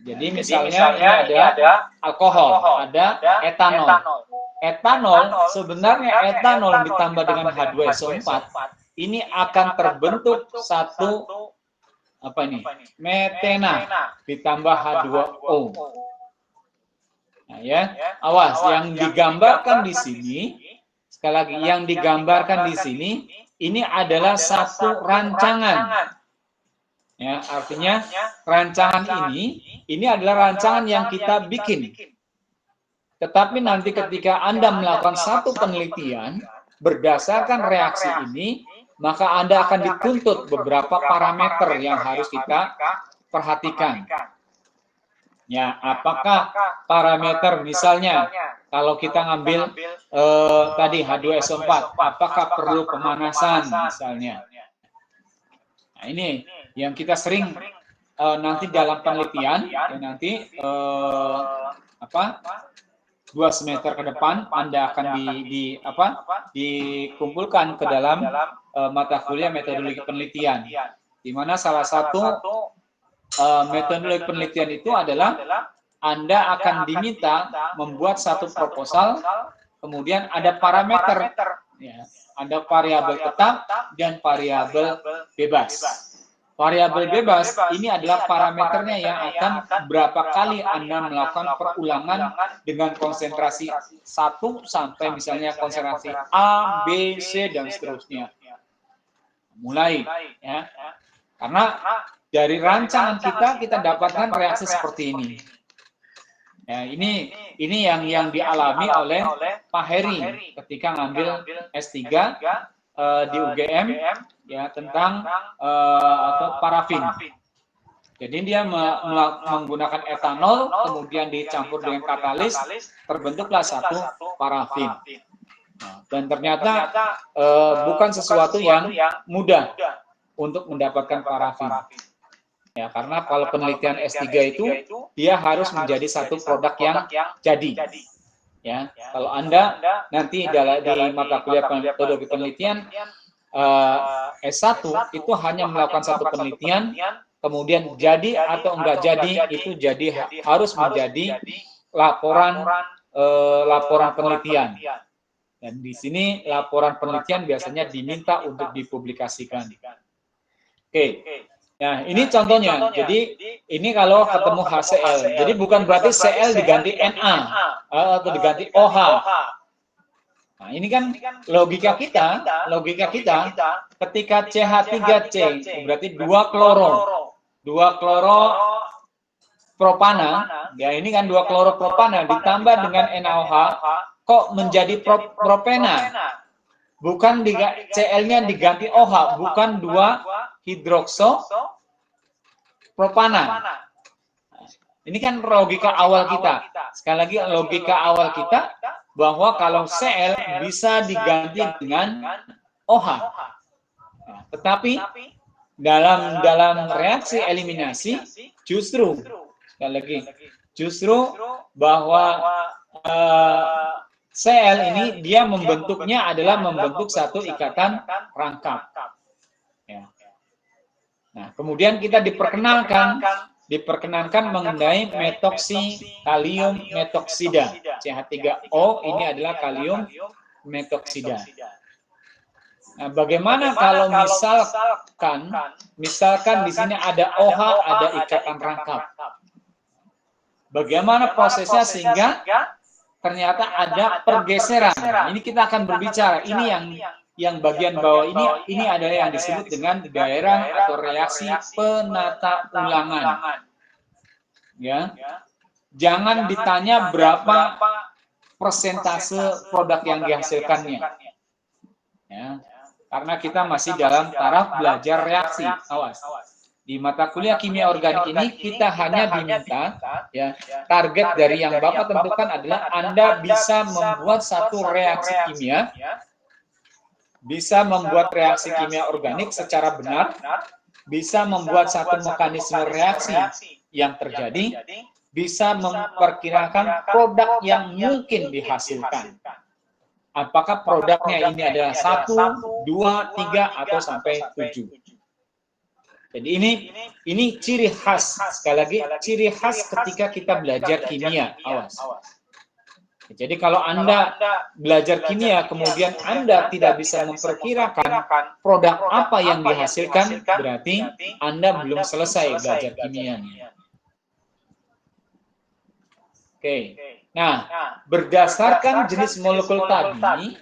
Jadi misalnya ini ada alkohol, ada etanol. Etanol, sebenarnya etanol ditambah dengan H2SO4, ini akan terbentuk satu apa ini? Metena ditambah H2O. Nah, ya, awas, yang digambarkan di sini, sekali lagi, yang digambarkan di sini, ini adalah satu rancangan. Ya, artinya rancangan ini adalah rancangan yang kita bikin. Tetapi nanti ketika Anda melakukan satu penelitian, berdasarkan reaksi ini, maka Anda akan dituntut beberapa parameter yang harus kita perhatikan. Ya, apakah parameter misalnya kalau kita ngambil tadi H2SO4, apakah perlu pemanasan misalnya. Nah, ini yang kita sering nanti dalam penelitian, ya nanti 2 semester ke depan Anda akan dikumpulkan ke dalam mata kuliah metodologi penelitian, di mana salah satu metodologi penelitian itu adalah Anda akan diminta membuat satu proposal, kemudian ada parameter, ya, ada variabel tetap dan variabel bebas. Variabel bebas ini adalah parameternya yang akan berapa kali Anda melakukan perulangan dengan konsentrasi 1 sampai misalnya konsentrasi A, B, C, dan seterusnya. Mulai, ya. Karena dari rancangan kita dapatkan reaksi seperti ini. Ya, ini yang dialami oleh Pak Heri ketika ngambil S3 di UGM, ya, tentang atau parafin. Jadi dia menggunakan etanol, kemudian dicampur dengan katalis, terbentuklah satu parafin. Nah, dan ternyata bukan sesuatu yang mudah untuk mendapatkan parafin. Ya, karena kalau penelitian S3 itu dia harus menjadi satu produk yang jadi. Ya, kalau Anda nanti di mata kuliah metodologi penelitian S1 itu hanya melakukan satu penelitian, kemudian jadi atau enggak jadi itu harus menjadi laporan penelitian. Dan di sini laporan penelitian biasanya diminta untuk dipublikasikan. Oke. Nah, ini contohnya. Jadi ini kalau ketemu HCl. Jadi bukan berarti Cl diganti Na atau diganti OH. Nah, ini kan logika kita ketika CH3C berarti 2 kloro propana, ya ini kan 2 kloro propana ditambah dengan NaOH kok menjadi propena. Bukan Cl-nya diganti OH, bukan 2 hidrokso propana. Ini kan logika awal kita. Sekali lagi logika awal kita bahwa kalau Cl bisa diganti dengan OH. Nah, tetapi dalam reaksi eliminasi justru sekali lagi bahwa Cl ini dia membentuknya adalah membentuk satu ikatan rangkap. Ya. Nah, kemudian kita diperkenankan mengenai metoksi kalium metoksida. CH3O ini adalah kalium metoksida. Nah, bagaimana kalau misalkan di sini ada OH, ada ikatan rangkap. Bagaimana prosesnya sehingga ternyata ada pergeseran. Nah, ini kita akan berbicara. Ini yang bagian bawah ini adalah yang disebut dengan daerah atau reaksi penata ulangan. Ya, jangan ditanya berapa persentase produk yang dihasilkannya. Ya, karena kita masih dalam taraf belajar reaksi. Awas. Di mata kuliah kimia organik ini kita hanya diminta, ya, target dari yang Bapak tentukan adalah Anda bisa membuat satu reaksi kimia, bisa membuat reaksi kimia organik secara benar, bisa membuat satu mekanisme reaksi yang terjadi, bisa memperkirakan produk yang mungkin dihasilkan. Apakah produknya ini adalah 1, 2, 3, atau sampai 7. Jadi ini ciri khas, sekali lagi ciri khas ketika kita belajar kimia. Awas. Jadi kalau Anda belajar kimia kemudian Anda tidak bisa memperkirakan produk apa yang dihasilkan, berarti Anda belum selesai belajar kimianya. Oke. Nah, berdasarkan jenis molekul tadi,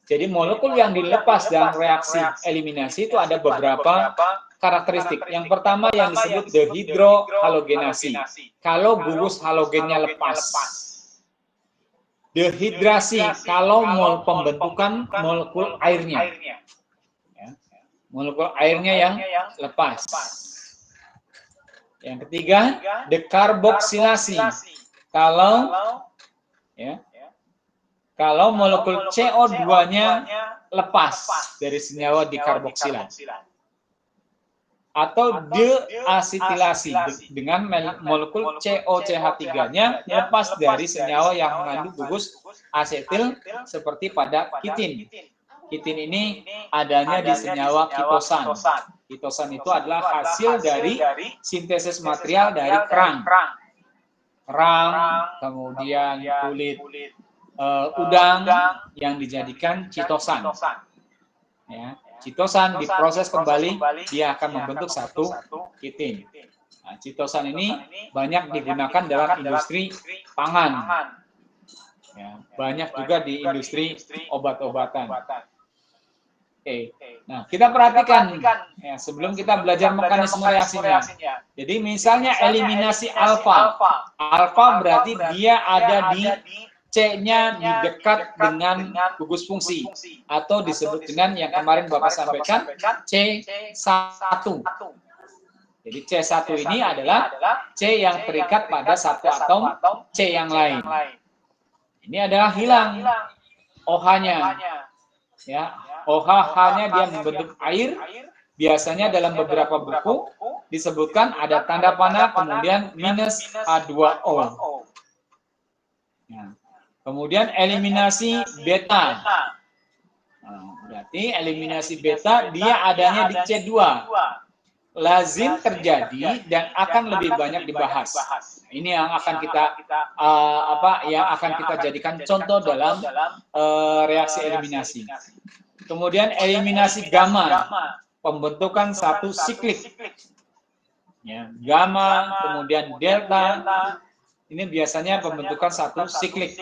jadi molekul yang dilepas dalam reaksi eliminasi itu ada beberapa karakteristik. Yang pertama yang disebut dehidrohalogenasi. Kalau gugus halogennya lepas. Dehidrasi, kalau pembentukan molekul airnya. Ya. Molekul airnya yang lepas. Yang ketiga, dekarboksilasi. Kalau molekul CO2-nya lepas dari senyawa dikarboksilat. Atau deasetilasi, dengan molekul COCH3-nya lepas dari senyawa yang mengandung gugus asetil seperti pada kitin. Kitin ini adanya di senyawa kitosan. Kitosan itu adalah hasil dari sintesis material dari kerang, kemudian kulit udang yang dijadikan citosan. Ya, citosan diproses kembali, dia akan membentuk satu kitin. Nah, citosan ini banyak digunakan dalam industri pangan. Ya, banyak juga di industri obat-obatan. Oke. Nah, kita perhatikan ya, sebelum kita belajar mekanisme reaksinya. Jadi misalnya eliminasi alfa. Alfa berarti dia ada di C-nya di dekat dengan gugus fungsi atau disebut dengan yang kemarin Bapak sampaikan C1. Jadi C1 ini adalah C yang terikat pada satu atom C yang lain. Ini adalah hilang OH-nya. Ya, OH-nya dia membentuk air. Biasanya dalam beberapa buku disebutkan ada tanda panah kemudian minus H2O. Ya. Kemudian eliminasi beta. Nah, berarti eliminasi beta dia adanya di C2. Lazim terjadi dan akan lebih banyak dibahas. Ini yang akan kita jadikan contoh dalam reaksi eliminasi. Kemudian eliminasi gamma, pembentukan satu siklik. Ya, gamma, kemudian delta. Ini biasanya pembentukan satu siklik.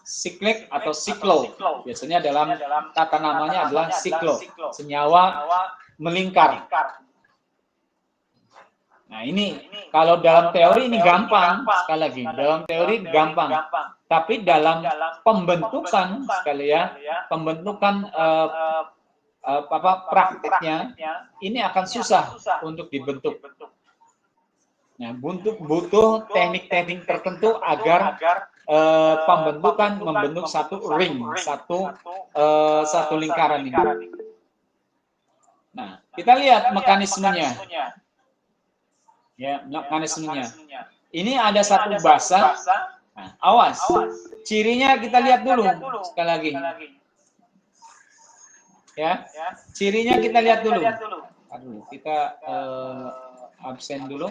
Siklik atau siklo. Biasanya dalam tata namanya adalah siklo. Senyawa melingkar. Nah ini, kalau dalam teori ini gampang. Sekali lagi, dalam teori gampang. Tapi dalam pembentukan, pembentukan praktiknya, ini akan susah untuk dibentuk. Nah, butuh teknik-teknik tertentu agar pembentukan membentuk satu ring, satu lingkaran ini. Nah, kita lihat mekanismenya. Ya, mekanismenya. Ini ada satu basa. Nah, awas. Cirinya kita lihat dulu sekali lagi. Ya, cirinya kita lihat dulu. Aduh, kita absen dulu.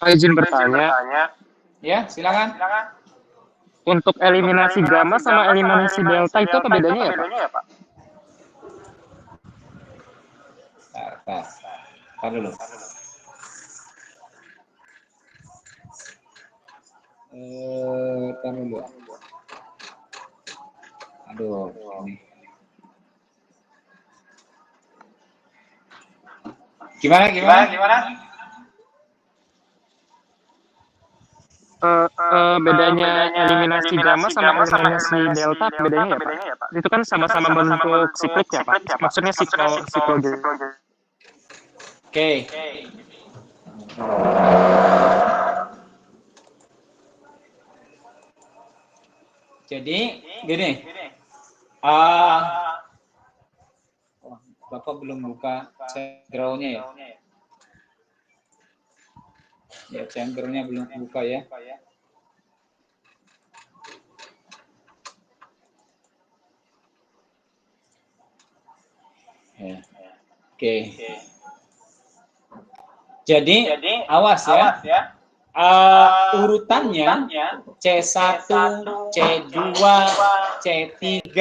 Izin bertanya. Ya, silakan. Untuk eliminasi gamma sama eliminasi delta itu apa bedanya ya, Pak? Tar dulu. Tar dulu. Aduh, ini. Gimana? Bedanya eliminasi gamma sama eliminasi delta bedanya ya, Pak? Itu kan sama-sama bentuk siklik ya, Pak? Maksudnya siklo gitu. Oke. Jadi gini. Bapak belum buka Cenggerolnya ya? Ya, Cenggerolnya belum buka ya. Ya. Oke. Jadi awas ya. Urutannya C1, C2, C3.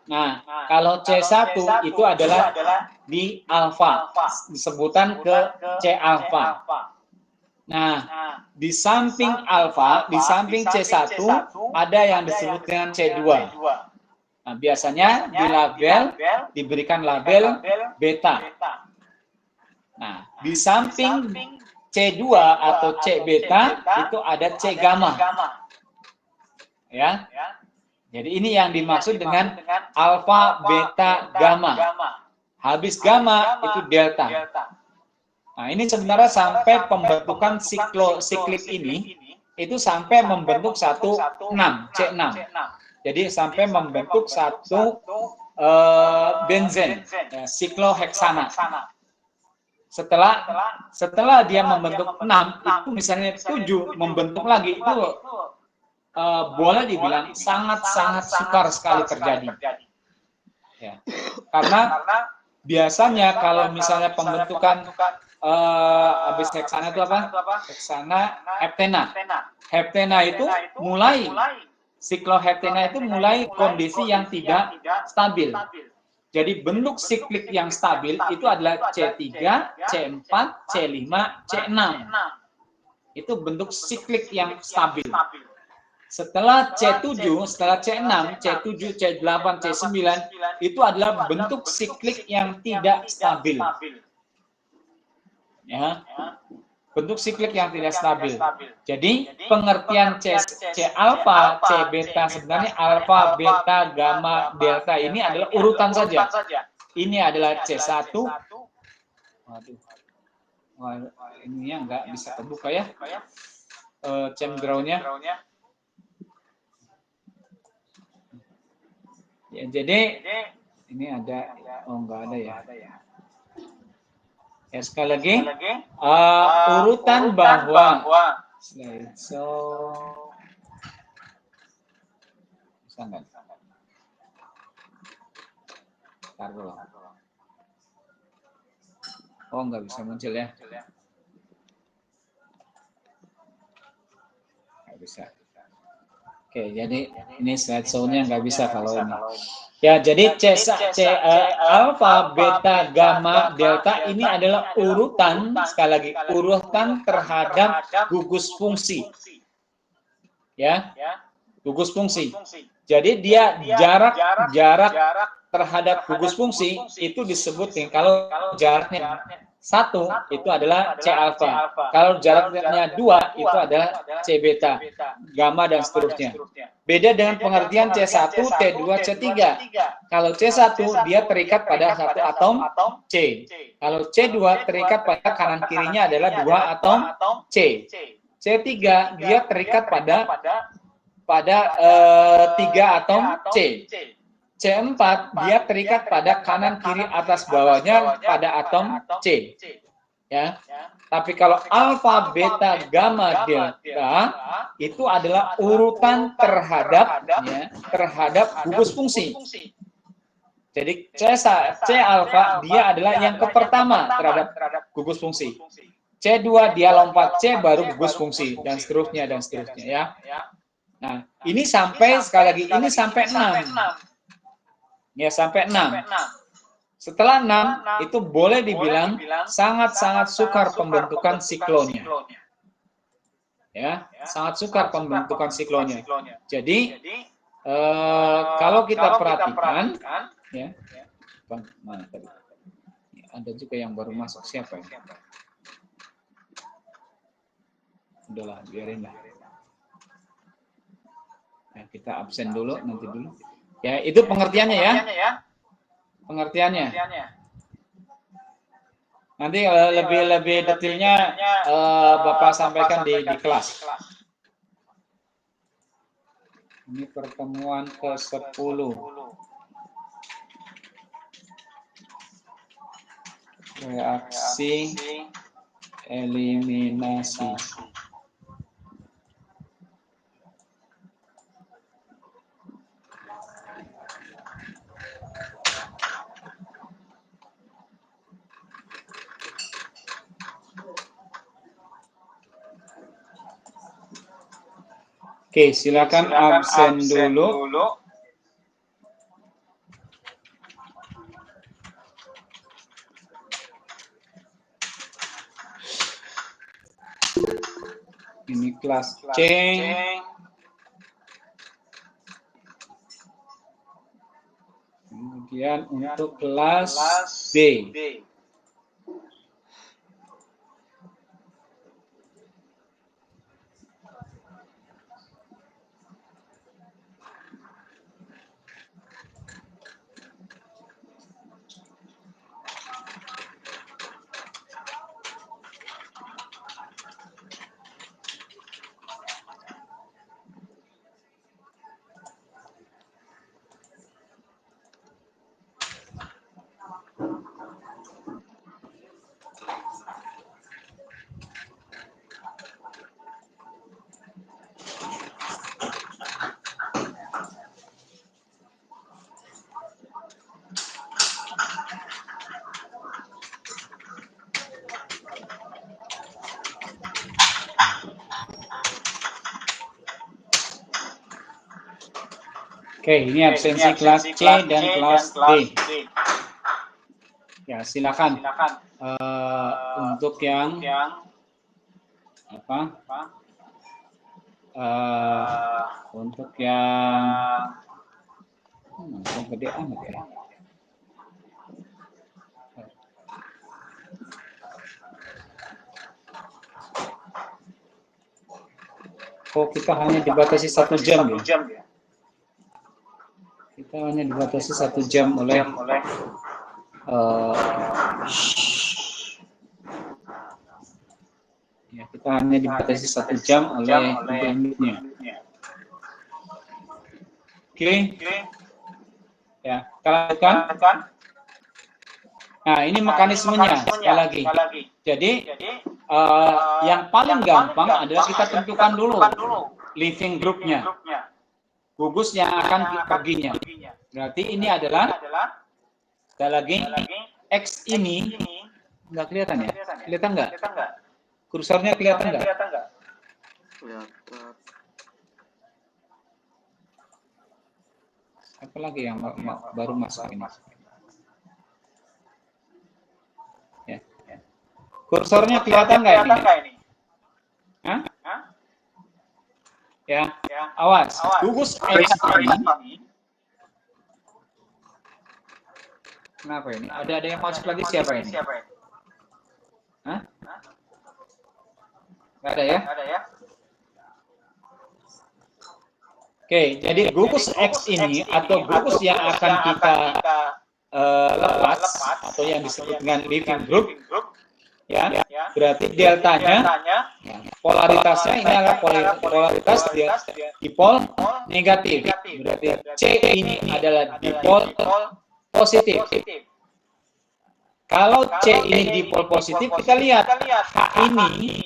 Nah, kalau C1 itu adalah di alfa, disebutan ke C alfa. Nah, di samping alfa, di samping C1 ada yang disebut dengan C2. Nah, biasanya diberikan label beta. Nah, di samping C2 atau C beta itu ada C gamma. Ya. Jadi ini yang dimaksud dengan alfa, beta, gamma. Habis gamma itu delta. Nah, ini sebenarnya sampai pembentukan siklik ini itu sampai membentuk 6, C6. Jadi sampai membentuk satu benzen, ya, sikloheksana. Setelah dia membentuk 6, itu misalnya 7 membentuk lagi, itu boleh dibilang sangat-sangat sukar sekali terjadi. Ya. Karena biasanya kalau misalnya pembentukan habis heksana itu apa? Heksana heptena. Heptena itu mulai sikloheptena itu mulai kondisi yang tidak stabil. Jadi bentuk siklik yang stabil itu adalah C3, C4, C5, C6. Itu bentuk siklik yang stabil. Setelah C7, setelah C6, C7, C8, C9 itu adalah bentuk siklik yang tidak stabil. Ya. Bentuk siklik yang tidak stabil. Jadi pengertian C alfa, C beta sebenarnya alfa, beta, gamma, delta ini adalah urutan saja. Ini adalah C1. Waduh. Wah, ini yang nggak bisa terbuka ya. Chemdraw-nya. Ya, jadi ini ada, nggak ada ya. Ya, sekali lagi, urutan bahwa slideshow bisa nggak? Taruh. Oh, nggak bisa muncul ya? Nggak bisa. Oke, jadi ini slideshow-nya nggak bisa kalau ini. Ya, jadi alfa, beta, gamma, delta ini adalah urutan, sekali lagi, urutan terhadap gugus fungsi. Ya, gugus fungsi. Jadi dia jarak terhadap gugus fungsi itu disebutin kalau jaraknya 1 itu adalah C alfa. Kalau jaraknya 2 itu adalah C beta, gamma dan seterusnya. Beda dengan pengertian C1, T2, C3. Kalau C1 dia terikat pada satu atom C. Kalau C2 terikat pada kanan kirinya adalah 2 atom C. C3 dia terikat pada 3 atom C. C4 dia terikat pada kanan kiri atas bawahnya pada atom C. Ya. Tapi kalau alfa, beta, gamma, delta itu adalah urutan terhadap gugus fungsi. Jadi C alfa dia adalah yang pertama terhadap gugus fungsi. C2 dia lompat C baru gugus fungsi dan seterusnya ya. Nah, ini sampai sekali lagi ini sampai 6. Ya, sampai 6. Setelah 6 itu boleh dibilang sangat-sangat sukar pembentukan siklonya. Ya, sangat sukar pembentukan siklonya. Jadi kalau kita perhatikan ya. Mana tadi? Ada juga yang baru masuk, siapa ya? Udahlah, biarin lah. Nah, kita absen dulu, nanti dulu. Ya, itu pengertiannya ya. Pengertiannya. Nanti lebih detailnya Bapak sampaikan di kelas. Ini pertemuan ke-10. Reaksi eliminasi. Oke, silakan absen dulu. Ini kelas C. Kemudian untuk kelas B. Oke, ini absensi kelas C dan kelas D. Ya, silakan. Untuk yang apa? Untuk yang gede amat ya. Oh, kita hanya dibatasi 1 jam ya. Kita hanya dibatasi 1 jam oleh ya, kita hanya dibatasi 1 jam oleh unitnya. Oke. Ya, lanjutkan. Nah, ini mekanismenya sekali lagi. Jadi yang paling gampang adalah kita tentukan dulu living groupnya. Gugus yang akan perginya. Berarti ini adalah sekali lagi X ini nggak kelihatan ya? Kelihatan nggak? Kursornya kelihatan nggak? Kelihatan. Apa lagi yang baru masuk ini? Ya. Kursornya kelihatan nggak ini? Hah? Ya, awas. Gugus X ini. Kenapa ini? Ada yang masuk lagi, siapa ini? Hah? Nggak ada ya? Oke, jadi gugus X ini atau gugus yang akan kita lepas atau yang disebut dengan living group, ya, berarti deltanya, polaritasnya ini adalah polaritas dipol negatif. Berarti C ini adalah dipol positif. Kalau C ini dipol positif, kita lihat H ini,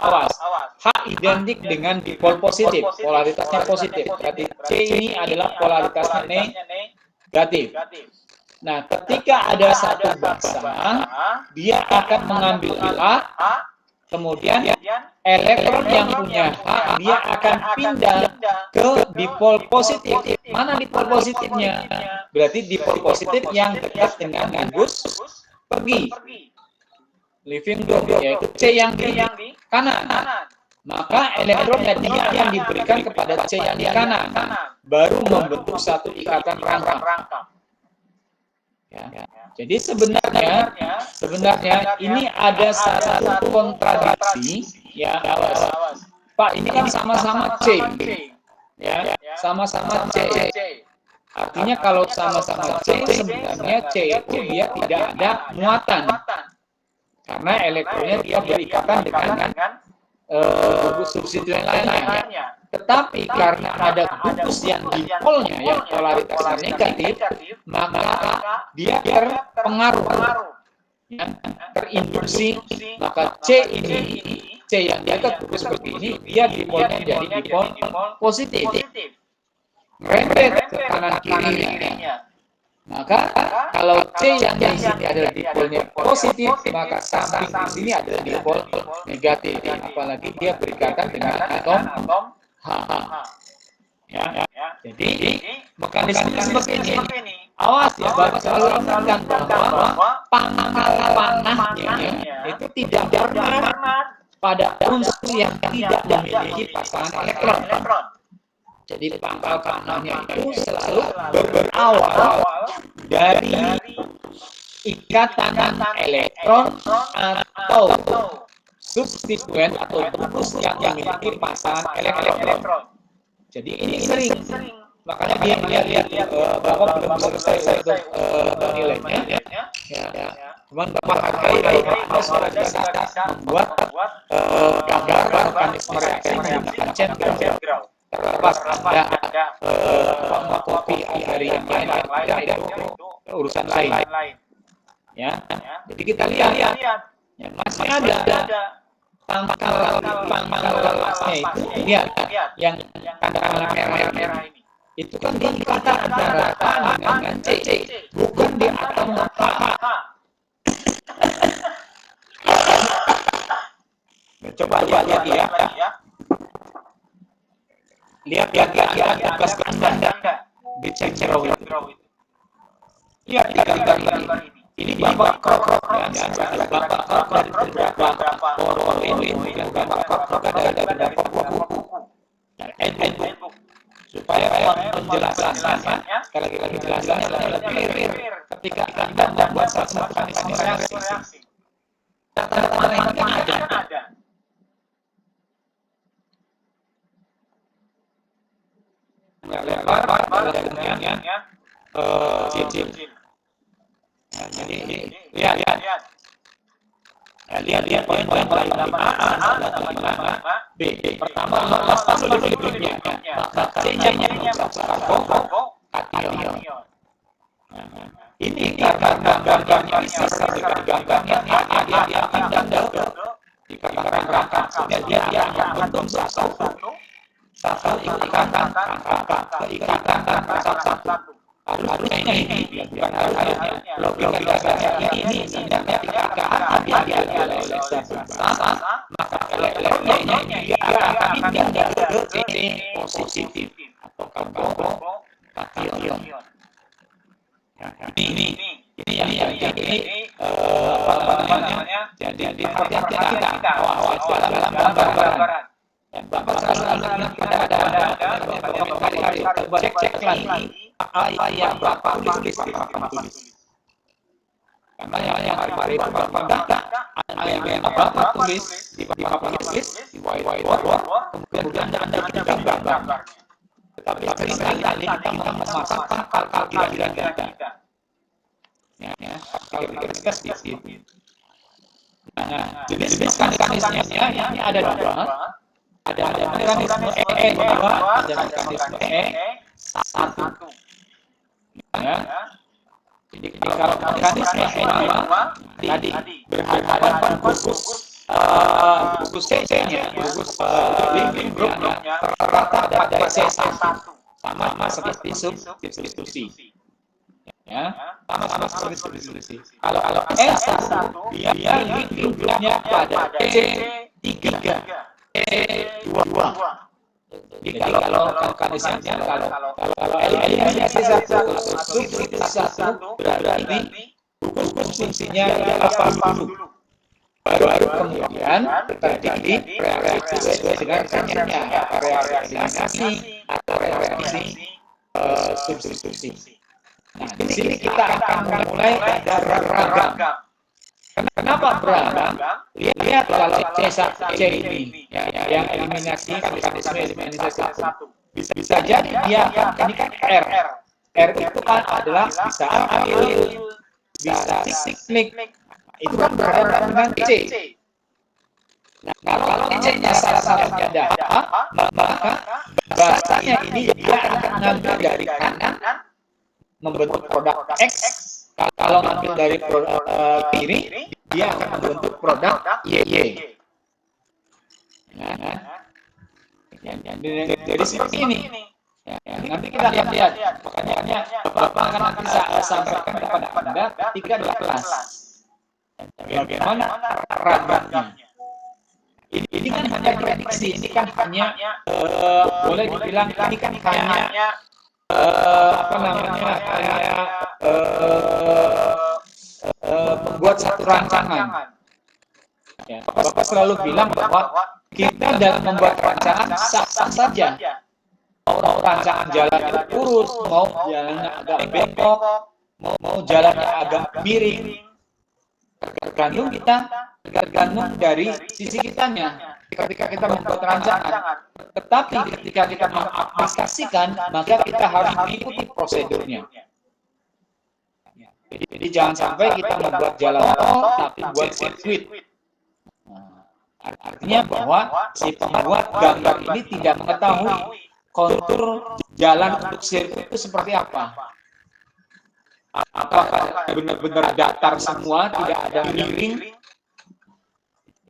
awas, H identik dengan dipol positif, polaritasnya positif. Berarti C ini adalah polaritasnya negatif. Nah, ketika ada satu basa, dia akan mengambil A, kemudian elektron yang punya H, dia akan pindah ke dipol positif. Mana dipol positifnya? Berarti dipol positif yang dekat dengan gugus pergi. Living group, yaitu C yang di kanan. Maka elektron dan ini akan diberikan kepada C yang di kanan. Baru membentuk satu ikatan rangkap. Ya. Jadi sebenarnya ini ada satu kontradiksi, ya. Pak, ini kan sama-sama C, ya, sama-sama C. Artinya kalau sama-sama C, sebenarnya C itu dia tidak ada muatan, karena elektronnya dia berikatan dengan gugus substituen lainnya. Tetapi karena ada gugus yang dipolnya yang polaritasnya negatif, maka dia terpengaruh, ya, terinduksi. Maka C yang dia ke gugus seperti ini, dia dipolnya jadi dipol positif, rempet ke kanan kirinya. Maka kalau C yang di sini adalah dipolnya positif, maka samping di sini adalah dipol negatif. Apalagi dia berikatan dengan atom H. Ya. Jadi mekanisme seperti ini. Awas ya, Bapak selalu ingatkan bahwa pangkal panahnya itu tidak pernah pada unsur yang tidak memiliki pasangan elektron. Jadi pangkal panahnya itu selalu berawal dari ikatan elektron atau substituen atau rumus yang memiliki pasangan elektron. Jadi ini sering, makanya dia lihat Bapak belum selesai untuk nilainya. Cuman Bapak hargai bahwa sudah bisa membuat gambar mekanisme reaksi menggunakan Chen-Grau. Terlepas ada kopi dari yang lain, itu urusan lain. Ya, jadi kita lihat yang masih ada pangkal lepasnya itu, lihat yang tanda merah ini. Itu kan di ikatan antara K dengan C, bukan di atom H. Coba lihat ya. Lihat bekas ganda di Chen-Grau itu. Lihat di gambar ini. Ini Bapak krok ya, Bapak krok dari beberapa forum ini, dan Bapak krok dari beberapa buku. Handbook. Supaya penjelasannya, sekali lagi penjelasannya lebih clear ketika Anda membuat satu mekanisme reaksi. Tanda ini ada. Lebar dengan cincin. Jadi lihat poin-poin lain B. Pertama, lepas dulu hidupnya. C-nya kation. Ini karena gambarnya bisa dengan gambarnya dia akan double. Jika rangka dia membentuk satu ikatan satu. Harusnya ini bukan harusnya logika dasarnya ini sebenarnya dikatakan dia oleh sama, maka elektronya dia akan pindah ke C positif atau karbon kation. Ini apa namanya? Jadi perhatian kita bahwa dalam gambaran dan Bapak selalu ingat pada hari-hari cek lagi apa yang Bapak tulis di papan tulis. Karena yang hari-hari itu Bapak data, apa yang Bapak tulis di papan tulis, di whiteboard, kemudian Anda gambar. Tetapi seringkali kita memasang pangkal kira-kira kita. Kira-kira kita sedikit. Nah, jenis mekanismenya ini ada dua. Ada mekanisme E2, ada mekanisme E1. Ya. Jadi kalau mekanisme E2 tadi berhadapan gugus C-nya, gugus living groupnya terletak pada C1, sama seperti substitusi. Ya, sama seperti substitusi. Kalau E1 dia living groupnya pada C3. E2. Jadi kalau mekanismenya kalau eliminasi satu substitusi berarti gugus fungsinya apa dulu. Baru kemudian terjadi reaksi sesuai dengan kanyanya, reaksi eliminasi atau reaksi substitusi. Nah, di sini kita akan mulai ada ragam. Kenapa beragam? Lihat kalau C ini yang eliminasi mekanisme eliminasi satu. Bisa jadi dia ini kan R. R itu kan adalah bisa ambil, bisa siklik. Itu kan berhadapan dengan C. Nah, kalau C-nya salah satunya ada, maka bahasanya ini dia akan ngambil dari kanan membentuk produk X. Kalau ngambil dari produk kiri, dia akan membentuk produk Y. Jadi seperti ini. Nanti kita lihat. Makanya Bapak akan bisa sampaikan kepada Anda ketika di kelas. Bagaimana ragamnya. Ini kan hanya prediksi, ini kan hanya boleh dibilang ini kan hanya apa namanya, hanya membuat satu rancangan. Ya, Bapak selalu bilang bahwa kita dalam membuat rancangan sah-sah saja. Mau rancangan jalannya lurus, mau jalannya agak bengkok, mau jalannya agak miring, tergantung dari sisi kitanya. Ketika kita membuat rancangan, tetapi ketika kita mengaplikasikan, maka kita harus mengikuti prosedurnya. Jadi jangan sampai kita membuat jalan tol tapi buat sirkuit. Artinya bahwa si pembuat gambar ini tidak mengetahui kontur jalan untuk sirkuit itu seperti apa. Apakah benar-benar datar semua, tidak ada miring?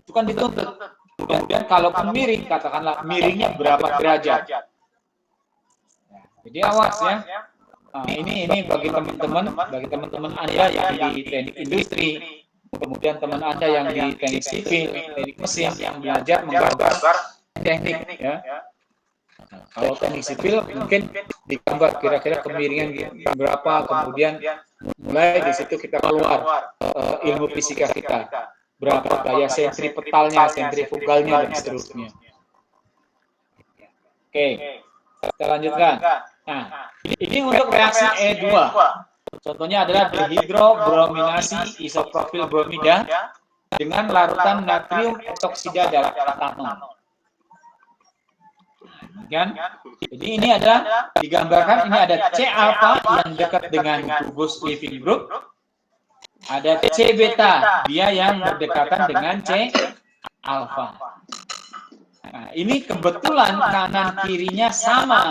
Itu kan dituntut. Kemudian kalau miring, katakanlah miringnya berapa derajat. Jadi awas ya. Nah, ini bagi teman-teman Anda yang di teknik industri, kemudian teman Anda yang di teknik sipil, teknik mesin, yang belajar menggambar teknik ya. Nah, kalau teknik sipil mungkin digambar kira-kira kemiringan berapa, kemudian mulai di situ kita keluar ilmu fisika kita, berapa gaya sentripetalnya, sentrifugalnya dan seterusnya. Oke, kita lanjutkan. Nah, ini untuk reaksi E2. Contohnya adalah dehidrobrominasi isoprofil bromida dengan larutan natrium etoksida dalam etanol. Kan? Jadi ini ada digambarkan, ini ada C alpha yang dekat dengan gugus living group, ada C beta dia yang berdekatan dengan C alpha. Nah, ini kebetulan kanan kirinya sama,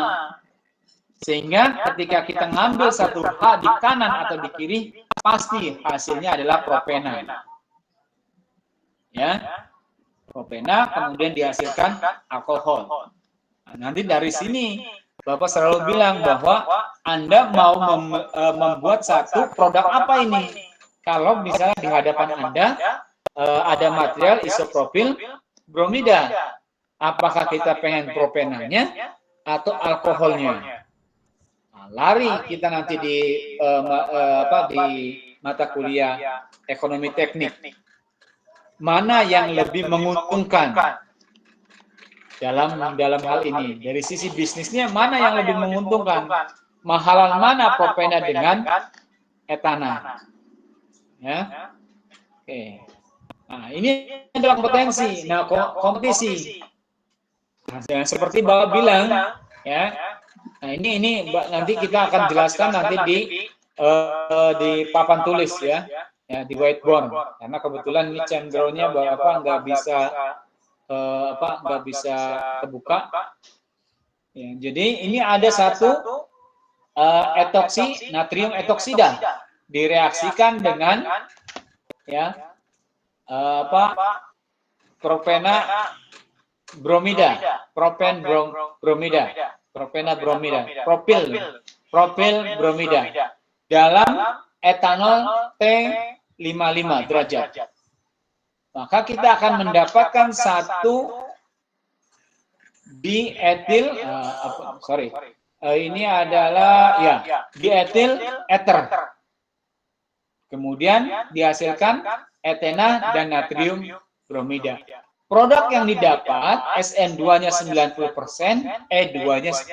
sehingga ketika kita ngambil satu H di kanan atau di kiri, pasti hasilnya adalah propena. Ya, propena kemudian dihasilkan alkohol. Nah, nanti dari sini Bapak selalu bilang bahwa Anda mau membuat satu produk apa ini? Kalau misalnya di hadapan Anda ada material isopropil bromida, apakah kita pengen propenanya atau alkoholnya? Nah, lari kita nanti di mata kuliah ekonomi teknik, mana yang lebih menguntungkan dalam hal ini? Dari sisi bisnisnya mana yang lebih menguntungkan? Mahalan mana propena dengan etana? Ya, oke. Nah, ini adalah kompetensi. Nah, kompetisi. Nah, seperti Bapak bilang, ya. Nah, ini nanti kita akan jelaskan nanti di papan tulis ya, di whiteboard. Karena kebetulan ini cenderungnya Bapak nggak bisa kebuka. Ya, jadi ini ada satu etoksi natrium etoksida direaksikan dengan propena bromida, propena bromida, propil bromida dalam etanol T55 derajat. Maka kita akan mendapatkan satu dietil, ini adalah dietil ether. Kemudian dihasilkan etena dan natrium bromida. Produk yang didapat SN2-nya 90%, E2-nya 10%.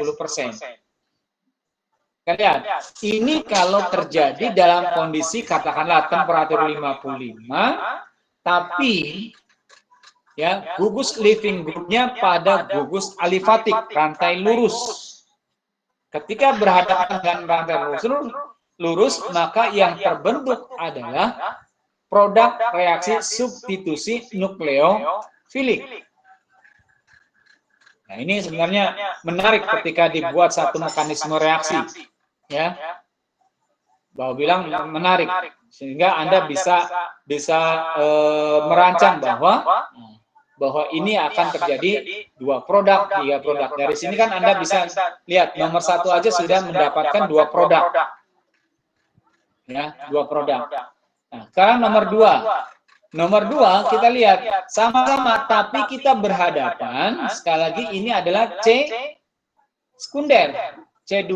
Kalian, ini kalau terjadi dalam kondisi katakanlah temperatur 55, tapi ya gugus living group-nya pada gugus alifatik, rantai lurus. Ketika berhadapan dengan rantai lurus, maka yang terbentuk adalah produk reaksi substitusi nukleofilik. Nah, ini sebenarnya menarik ketika dibuat satu mekanisme reaksi, ya. Bapak bilang menarik, sehingga Anda bisa merancang bahwa ini akan terjadi 2 produk, 3 produk. Dari sini kan Anda bisa lihat nomor 1 aja sudah mendapatkan 2 produk. Ya, 2 produk. Nah, sekarang nomor 2. Nomor 2 kita lihat sama-sama, tapi kita berhadapan. Sekali lagi ini adalah C sekunder, C2.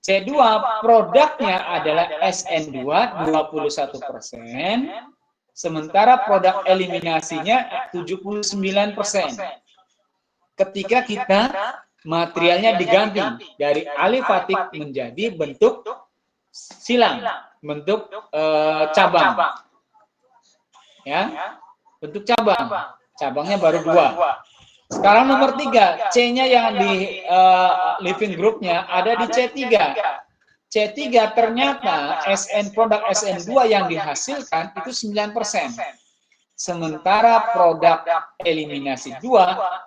C2 produknya adalah SN2 21%, sementara produk eliminasinya 79%. Ketika kita materialnya diganti dari alifatik menjadi bentuk silang, bentuk cabang, ya, bentuk cabang. Cabangnya baru 2. Sekarang nomor 3, C-nya yang di living groupnya ada di C3. C3 ternyata produk SN2 yang dihasilkan itu 9%. Sementara produk eliminasi 2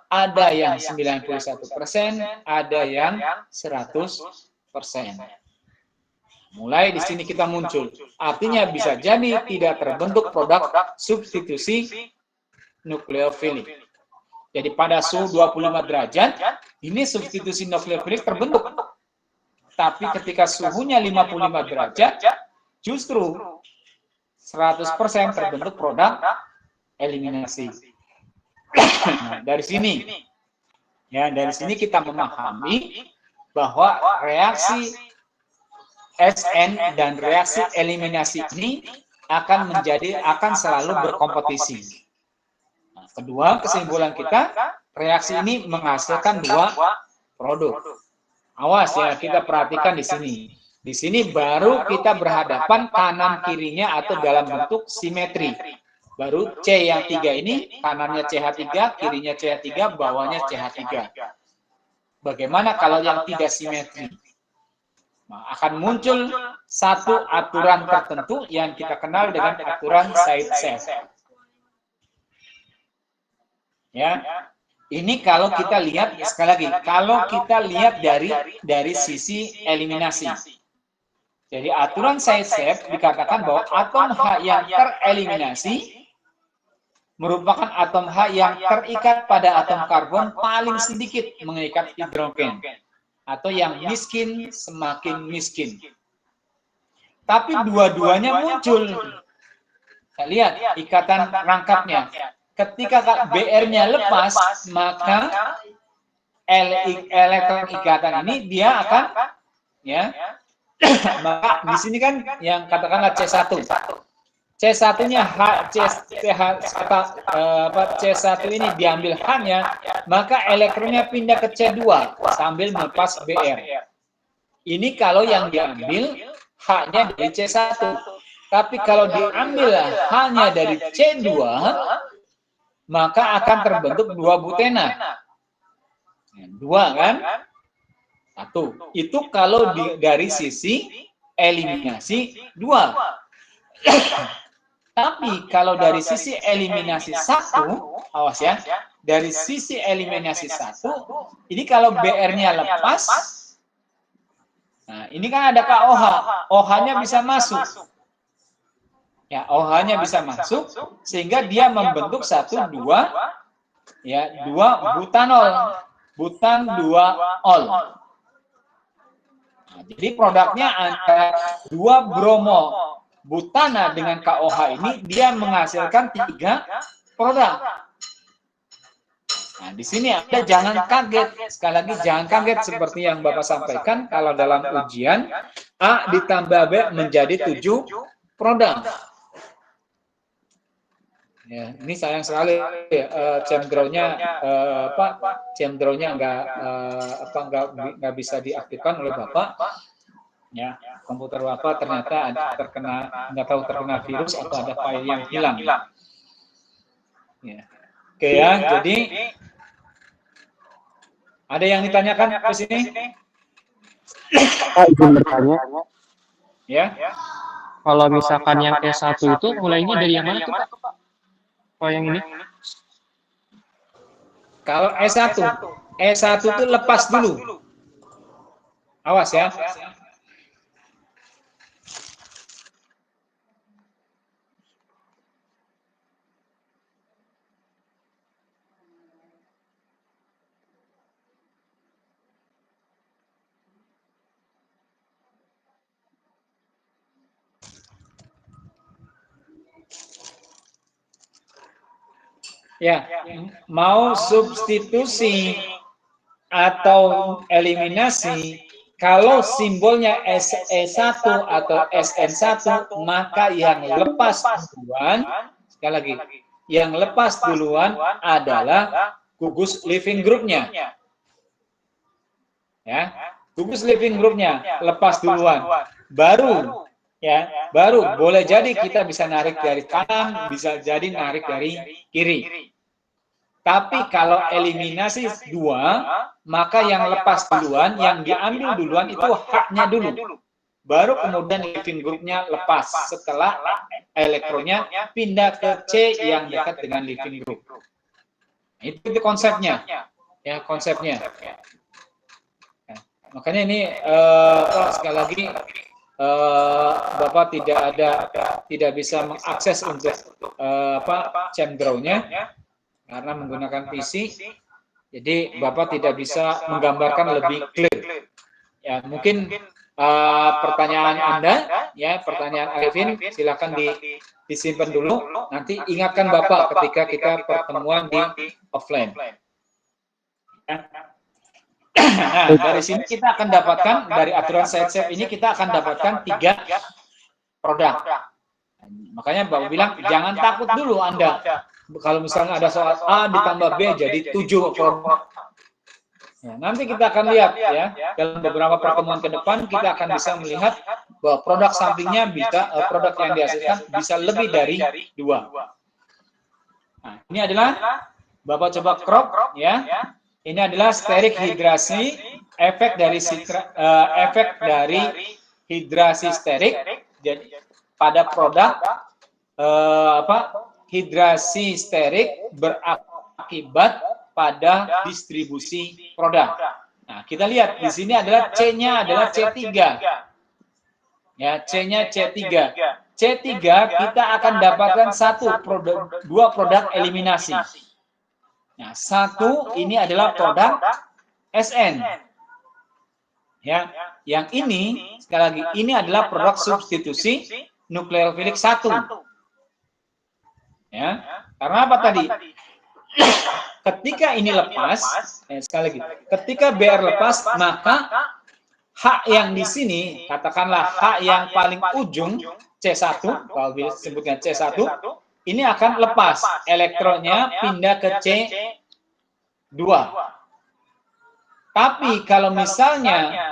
ada yang 91%, ada yang 100%. Mulai di sini kita muncul. Artinya bisa jadi tidak terbentuk produk substitusi nukleofilik. Jadi pada suhu 25 derajat, ini substitusi nukleofilik terbentuk. Tapi ketika suhunya 55 derajat, justru 100% terbentuk produk eliminasi. Nah, dari sini kita memahami bahwa reaksi SN dan reaksi eliminasi ini akan selalu berkompetisi. Nah, kedua, kesimpulan kita, reaksi ini menghasilkan 2 produk. Awas ya, kita perhatikan di sini. Di sini baru kita berhadapan kanan kirinya atau dalam bentuk simetri. Baru C yang 3 ini, kanannya CH3, kirinya CH3, bawahnya CH3. Bagaimana kalau yang tidak simetri? Nah, akan muncul satu aturan tertentu yang kita kenal dengan aturan Zaitsev. Ya, ini kalau kita lihat sekali lagi, kalau kita lihat dari sisi eliminasi. Jadi aturan Zaitsev dikatakan bahwa atom H yang tereliminasi merupakan atom H yang terikat pada atom karbon paling sedikit mengikat hidrogen, atau yang miskin semakin miskin. Tapi dua-duanya muncul. Kita lihat ikatan rangkapnya. Ketika BR-nya lepas, maka elektron ikatan ini dia akan, ya, maka di sini kan yang katakanlah C1. C1-nya C1 ini diambil H-nya, maka elektronnya pindah ke C2 sambil melepas BR. Ini kalau yang diambil H-nya dari C1. Tapi kalau diambil H-nya dari C2, maka akan terbentuk 2 butena. 2 kan? 1. Itu kalau dari sisi eliminasi 2. Tapi kalau dari sisi eliminasi 1, awas ya, dari sisi eliminasi 1, ini kalau BR-nya lepas, nah ini kan ada KOH, OH-nya bisa masuk. Ya, OH-nya bisa masuk, sehingga dia membentuk 1, 2, ya, 2 butanol, butan 2 ol. Nah, jadi produknya antara 2 bromo butana dengan KOH ini dia menghasilkan 3 produk. Nah, di sini Anda jangan kaget. Sekali lagi jangan kaget seperti yang Bapak sampaikan kalau dalam ujian A ditambah B menjadi 7 produk. Ya, ini sayang sekali cemdraw-nya cemdraw-nya nggak bisa diaktifkan oleh Bapak. Ya, komputer Bapak ternyata nggak tahu terkena virus atau ada file yang hilang. Ya. Oke ya, jadi ada yang ditanyakan di sini? Pak, izin bertanya. Ya. Kalau misalkan yang E1 itu mulainya dari yang mana tuh, Pak? Oh, yang ini? Kalau E1 itu lepas dulu. Awas ya. Ya, mau substitusi atau eliminasi, kalau simbolnya SE1 atau SN1, maka yang lepas duluan, sekali lagi, yang lepas duluan adalah gugus living groupnya. Ya, gugus living groupnya lepas duluan. Baru boleh jadi kita bisa narik dari kanan, bisa jadi narik dari kiri. Tapi kalau eliminasi 2, maka yang lepas duluan, yang diambil duluan itu haknya dulu. Baru kemudian living groupnya lepas setelah elektronnya pindah ke C yang dekat dengan living group. Itu konsepnya. Ya, konsepnya. Nah, makanya ini sekali lagi Bapak tidak bisa mengakses untuk ChemDraw-nya karena menggunakan PC, jadi Bapak tidak bisa menggambarkan lebih clear. Ya, mungkin pertanyaan Anda, ya pertanyaan Arifin, silakan disimpan dulu. Nanti ingatkan Bapak ketika kita pertemuan di offline. Nah, dari sini kita akan dapatkan, dari aturan SciSafe ini kita akan dapatkan 3 produk. Makanya Bapak bilang jangan takut dulu Anda. Kalau misalnya ada soal A ditambah B jadi 7 produk. Nah, nanti kita akan lihat ya, dalam beberapa pertemuan ke depan kita akan bisa melihat bahwa produk sampingnya bisa, produk yang dihasilkan bisa lebih dari 2. Nah, ini adalah Bapak coba crop ya. Ini adalah sterik hidrasi, efek dari hidrasi sterik. Jadi pada produk hidrasi sterik berakibat pada distribusi produk. Nah, kita lihat di sini adalah C-nya adalah C3. Ya, C-nya C3. C3 kita akan dapatkan 2 produk eliminasi. Nah, 1 ini adalah produk SN. Ya, yang ini sekali lagi ini adalah produk substitusi nukleofilik 1. Ya, karena apa tadi? Ketika ini lepas, sekali lagi, ketika BR lepas, maka H yang di sini, katakanlah H yang paling ujung C1, kalau disebutkan C1, ini akan lepas, elektronnya pindah ke C2. Tapi kalau misalnya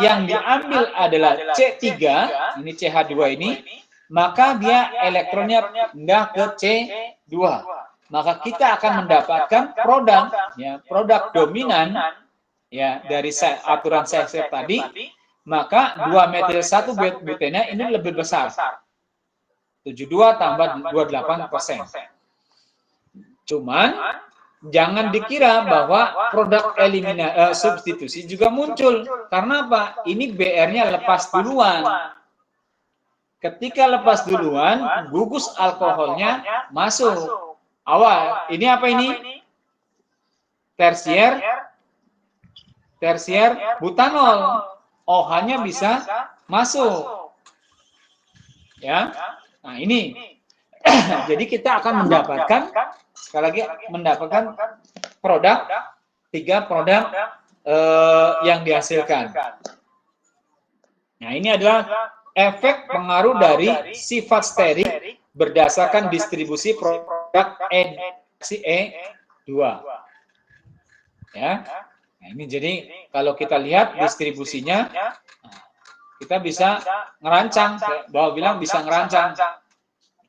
yang diambil adalah C3, ini CH2 ini, maka dia elektronnya pindah ke C2. Maka kita akan mendapatkan produk dominan ya dari aturan SciSafe tadi, maka 2-metil 1-butena ini lebih besar. 72 tambah 28%. Cuman jangan dikira bahwa produk substitusi juga muncul. Karena apa? Ini BR-nya lepas duluan. Ketika lepas duluan, gugus alkoholnya masuk. Awal, ini apa ini? Tersier butanol. OH-nya bisa masuk. Ya. Nah, ini. Jadi kita akan mendapatkan, sekali lagi, mendapatkan 3 produk yang dihasilkan. Nah, ini adalah efek pengaruh dari sifat sterik berdasarkan distribusi produk E2. Ya. Nah, ini jadi kalau kita lihat distribusinya, kita bisa ngerancang, bahwa bilang bisa ngerancang.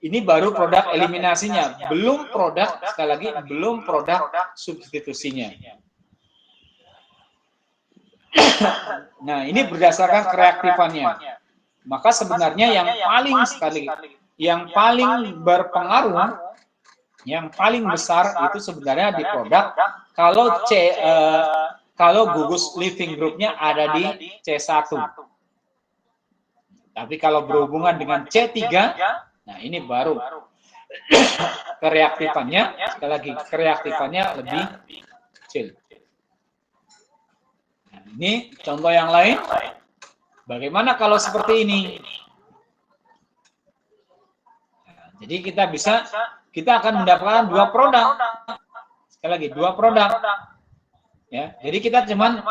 Ini baru produk eliminasinya, belum produk, sekali lagi, belum produk substitusinya. Nah, ini berdasarkan kereaktifannya. Maka sebenarnya yang paling berpengaruh, yang paling besar itu sebenarnya di produk kalau gugus living groupnya ada di C1. Tapi kalau berhubungan dengan C3, nah ini baru kereaktifannya, sekali lagi, kereaktifannya lebih kecil. Nah, ini contoh yang lain. Bagaimana kalau seperti ini? Nah, jadi kita bisa kita akan mendapatkan 2 produk. Sekali lagi, 2 produk. Ya, jadi kita cuman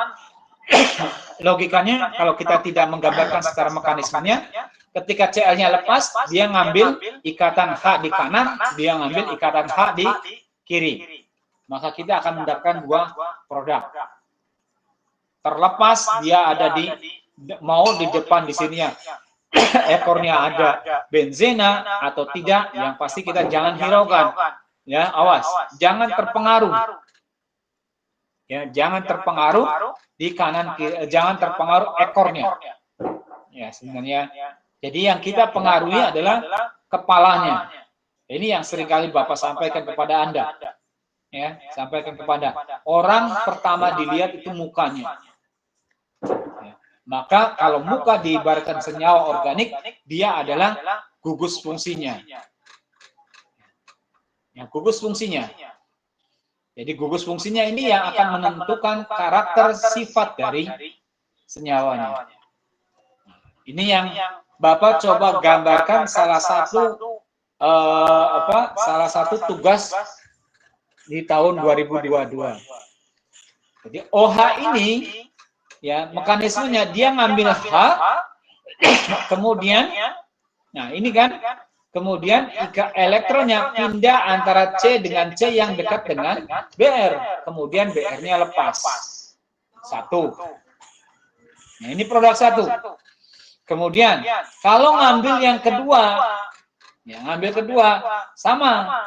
logikanya kalau kita tidak menggambarkan secara mekanismenya, ketika CL-nya lepas, dia ngambil ikatan H di kanan, dia ngambil ikatan H di kiri. Maka kita akan mendapatkan 2 produk. Terlepas dia ada di mau di depan di sininya ekornya ada benzena atau tidak, yang pasti kita jangan hiraukan. Ya, awas, jangan terpengaruh. Ya, jangan terpengaruh di kanan kiri, jangan terpengaruh ekornya. Ya, sebenarnya. Jadi yang kita pengaruhi adalah kepalanya. Ini yang seringkali Bapak sampaikan kepada Anda. Ya, sampaikan kepada orang pertama dilihat itu mukanya. Ya. Maka kalau muka diibaratkan senyawa organik, dia adalah gugus fungsinya. Ya, gugus fungsinya. Jadi gugus fungsinya ini yang akan menentukan karakter sifat dari senyawanya. Ini yang Bapak coba gambarkan salah satu tugas di tahun 2022. Jadi OH ini ya mekanismenya dia ngambil H, kemudian, nah ini kan, kemudian elektronnya pindah antara C dengan C yang dekat dengan Br, kemudian Br-nya lepas. 1. Nah ini produk 1. Kemudian kalau ngambil yang kedua, ya ngambil kedua sama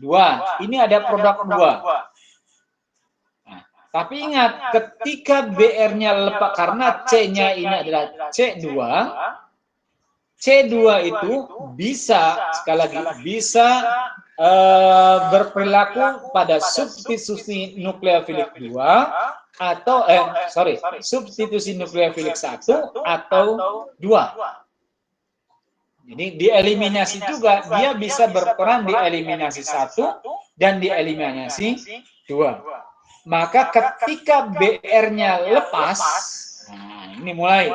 2. Ini ada produk 2. Tapi ingat, ketika BR-nya lepas, karena C-nya ini adalah C2, C2 itu bisa, sekali lagi, bisa berperilaku pada substitusi nukleofilik 2, atau, substitusi nukleofilik 1 atau 2. Jadi dieliminasi juga, dia bisa berperan di eliminasi 1 dan di eliminasi 2. Maka ketika BR-nya lepas, nah ini mulai.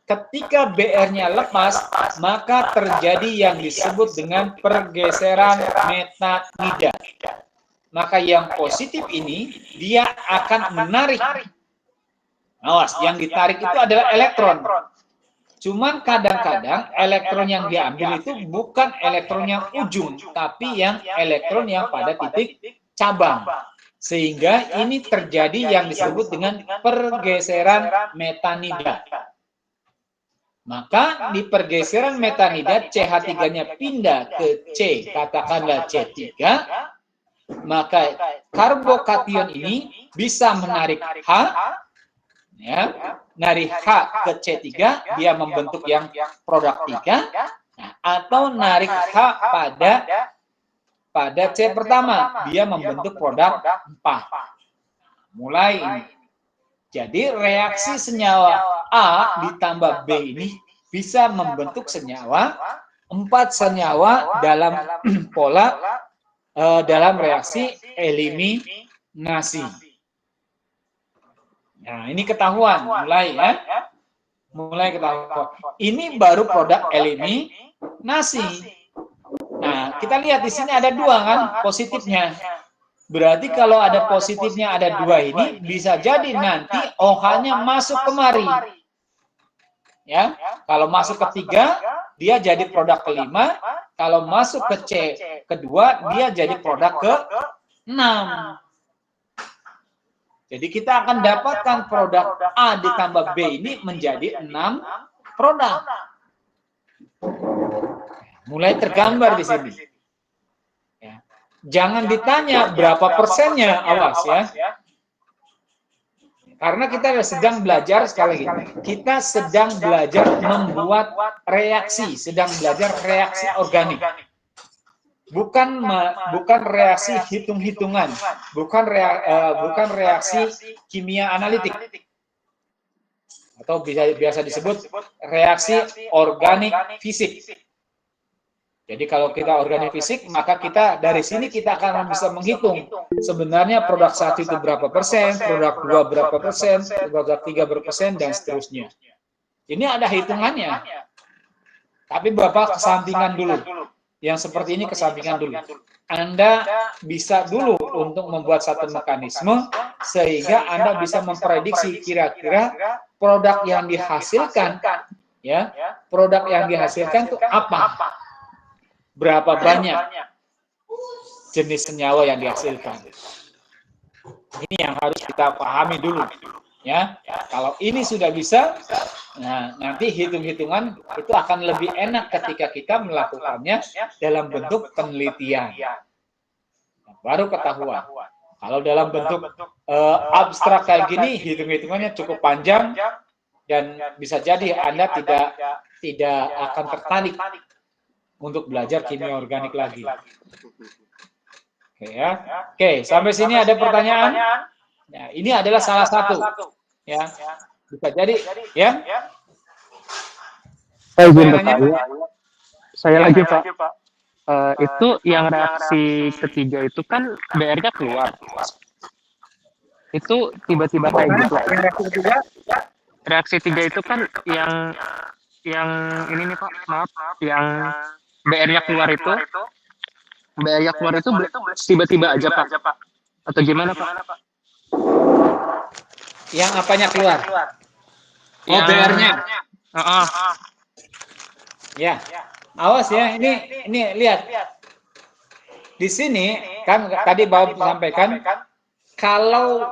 Ketika BR-nya lepas, maka terjadi yang disebut dengan pergeseran metanida. Maka yang positif ini, dia akan menarik. Awas, yang ditarik itu adalah elektron. Cuman kadang-kadang elektron yang diambil itu bukan elektron yang ujung, tapi yang elektron yang pada titik cabang. Sehingga ini terjadi yang disebut dengan pergeseran metanida. Maka di pergeseran metanida CH3-nya pindah ke C, katakanlah C3, maka karbokation ini bisa menarik H, ya, menarik H ke C3, dia membentuk yang produk 3, atau narik H pada C pertama, dia membentuk produk 4. Mulai ini. Jadi reaksi senyawa A ditambah B ini bisa membentuk senyawa, 4 senyawa dalam pola dalam reaksi eliminasi. Nah, ini ketahuan mulai ya. Mulai ketahuan. Ini baru produk eliminasi. Nah, kita lihat di sini ada 2 kan positifnya. Berarti kalau ada positifnya ada 2 ini, bisa jadi nanti OH-nya masuk kemari. Ya, kalau masuk ke 3, dia jadi produk ke-5. Kalau masuk ke C kedua, dia jadi produk ke-6. Jadi kita akan dapatkan produk A ditambah B ini menjadi 6 produk. Mulai tergambar di sini. Ya. Jangan ditanya berapa persennya, awas ya. Karena kita sedang belajar, sekali lagi, kita sedang belajar membuat reaksi, sedang belajar reaksi organik. Bukan reaksi hitung-hitungan, bukan reaksi kimia analitik. Atau biasa disebut reaksi organik fisik. Jadi kalau kita organik fisik, maka kita dari sini kita akan bisa menghitung sebenarnya produk 1 itu berapa persen, produk 2 berapa persen, produk 3 berapa persen, dan seterusnya. Ini ada hitungannya. Tapi Bapak kesampingan dulu. Yang seperti ini kesampingan dulu. Anda bisa dulu untuk membuat satu mekanisme sehingga Anda bisa memprediksi kira-kira produk yang dihasilkan, ya, produk yang dihasilkan itu apa, berapa banyak jenis senyawa yang dihasilkan. Ini yang harus kita pahami dulu, ya. Kalau ini sudah bisa, nah nanti hitung-hitungan itu akan lebih enak ketika kita melakukannya dalam bentuk penelitian. Nah, baru ketahuan. Kalau dalam bentuk abstrak kayak gini, hitung-hitungannya cukup panjang dan bisa jadi Anda tidak akan tertarik untuk belajar kimia organik lagi. Oke ya. Oke, sampai sini ada pertanyaan? Ya, ini adalah salah satu. Ya, bisa jadi, ya. Saya lagi Pak. Itu yang reaksi ketiga itu kan BR-nya keluar. Itu tiba-tiba kayak gitu. Reaksi tiga itu kan yang ini nih Pak, maaf, yang BR-nya keluar itu tiba-tiba aja Pak. Atau gimana Pak? Yang apanya keluar? Oh, BR-nya. Ya. Awas ya, ini lihat. Di sini kan tadi Bapak sampaikan kalau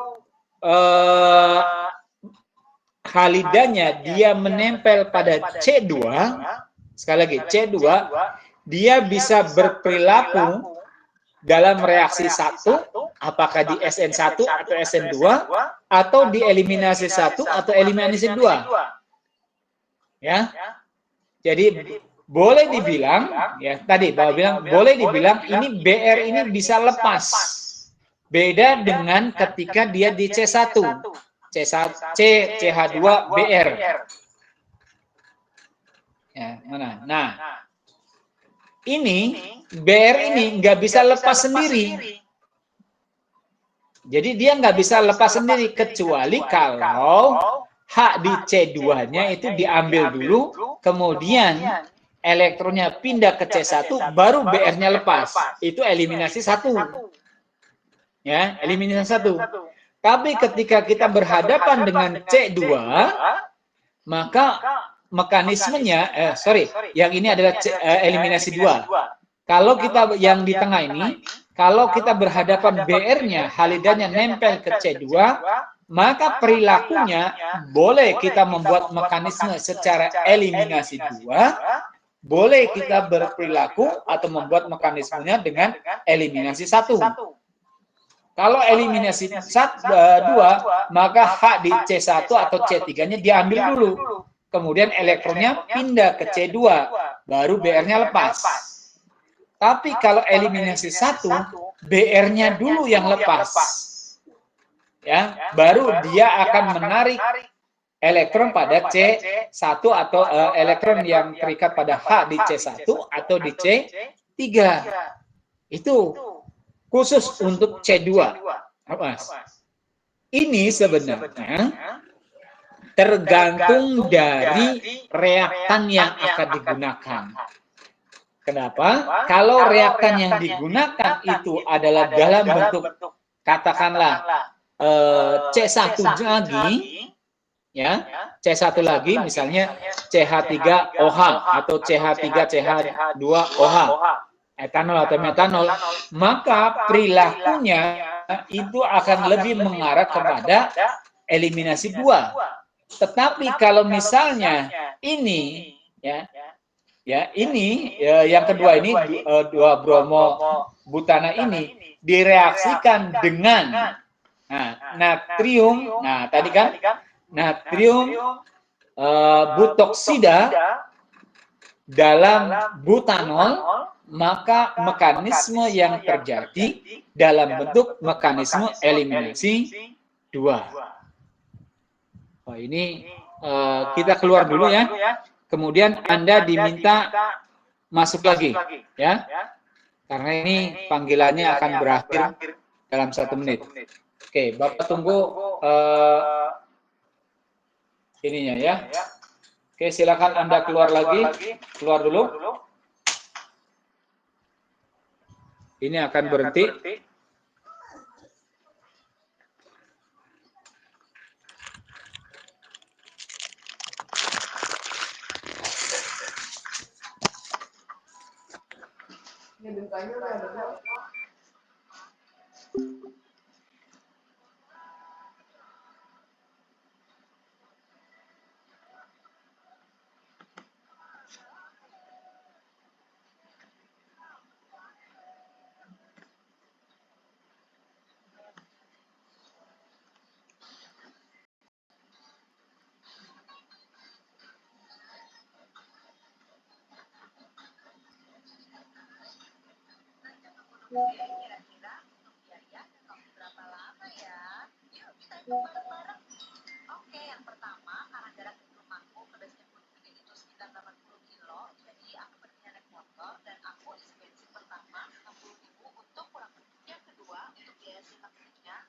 halidanya dia menempel pada C2, sekali lagi C2, dia bisa berperilaku dalam reaksi 1, apakah di SN1 atau SN2, atau di eliminasi 1 atau eliminasi 2. Ya. Jadi boleh dibilang, ya tadi Bapak bilang, boleh dibilang ini BR ini bisa lepas. Beda dengan ketika dia di C1. CH2 BR. Ya, mana? Nah, ini BR ini nggak bisa lepas sendiri. Jadi dia nggak bisa lepas sendiri kecuali kalau H di C2-nya itu diambil dulu, kemudian elektronnya pindah ke C1, baru BR-nya lepas. Itu eliminasi 1. Ya, eliminasi 1. Tapi ketika kita berhadapan dengan C2, maka mekanismenya, yang ini adalah eliminasi 2. Kalau kita yang di tengah ini, kalau kita berhadapan BR-nya, halidanya nempel ke C2, maka perilakunya boleh kita membuat mekanisme secara eliminasi 2, boleh kita berperilaku atau membuat mekanismenya dengan eliminasi 1. Kalau eliminasi 2, maka H di C1 atau C3-nya diambil dulu. Kemudian elektronnya pindah ke C2, baru BR-nya lepas. Tapi kalau eliminasi 1, BR-nya dulu yang lepas. Ya, baru dia akan menarik elektron pada C1 atau elektron yang terikat pada H di C1 atau di C3. Itu khusus untuk C2. Awas. Ini sebenarnya tergantung dari reaktan yang akan digunakan. Kenapa? Kalau reaktan yang digunakan itu adalah dalam bentuk katakanlah C1 lagi, ya, C1 lagi misalnya CH3OH atau CH3CH2OH, etanol atau metanol, maka perilakunya itu akan lebih mengarah kepada eliminasi 2. Tetapi kalau misalnya ini, yang kedua ini 2 bromo butana ini direaksikan dengan natrium, tadi kan natrium butoksida dalam butanol, maka mekanisme yang terjadi dalam bentuk mekanisme eliminasi 2. Oh, ini kita keluar dulu ya. Kemudian Anda diminta masuk lagi, ya. Karena ini panggilannya akan berakhir dalam 1 menit. Oke, Bapak tunggu ininya ya. Oke, silakan Anda keluar lagi. Keluar dulu. Ini akan berhenti. Kira-kira untuk biaya dan berapa lama ya? Yuk kita hitung bareng-bareng. Oke, yang pertama karena jarak rumahku ke base camp Gunung itu sekitar 80 kilo, jadi aku pergi naik motor dan aku isi bensin pertama 60.000 untuk pulang pergi. Yang kedua untuk biaya simak listriknya,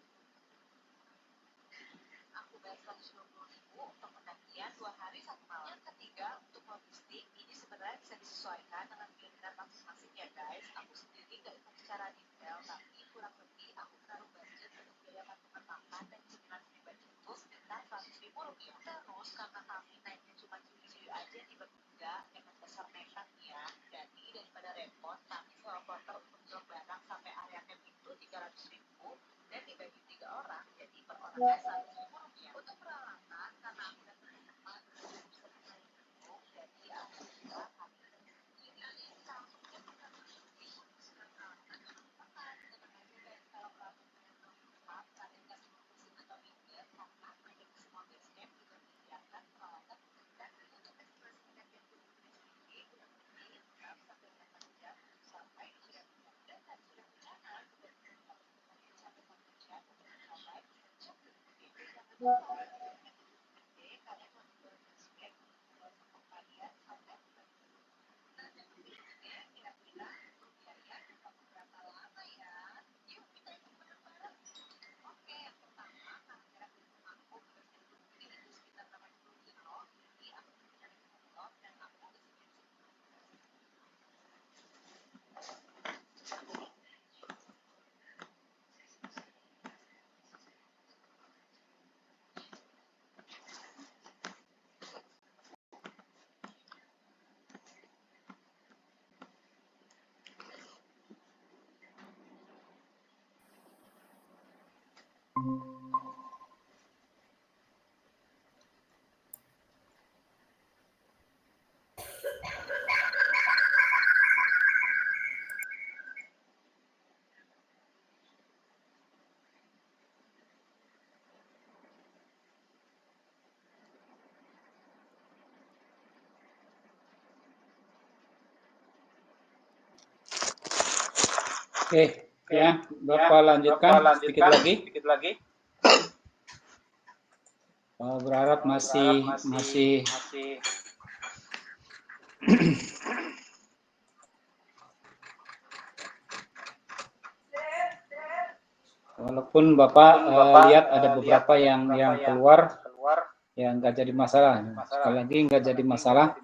aku bayar 120.000 untuk pendakian 2 hari 1 malam. Yang ketiga untuk logistik, ini sebenarnya bisa disesuaikan dengan keinginan masing-masing ya guys. Aku sendiri nggak hitung secara detail, tapi kurang lebih aku menaruh budget untuk biaya patungan makan dan cemilan pribadi itu sekitar 100.000 rupiah. Terus karena kami naiknya cuma ciwi-ciwi aja di bertiga, emang besar nekat ya. Jadi daripada repot, kami sewa porter untuk jual barang sampai area camp itu 300.000 dan dibagi 3 orang, jadi per orangnya 100.000 rupiah. Untuk peralatan, karena aku dan teman-teman bisa bermain dulu, jadi alhamdulillah kami sendiri campurnya bukan Oke, ya, Bapak lanjutkan sedikit lagi. Berharap masih walaupun Bapak lihat ada beberapa yang keluar yang nggak jadi masalah. Sekali lagi nggak jadi masalah.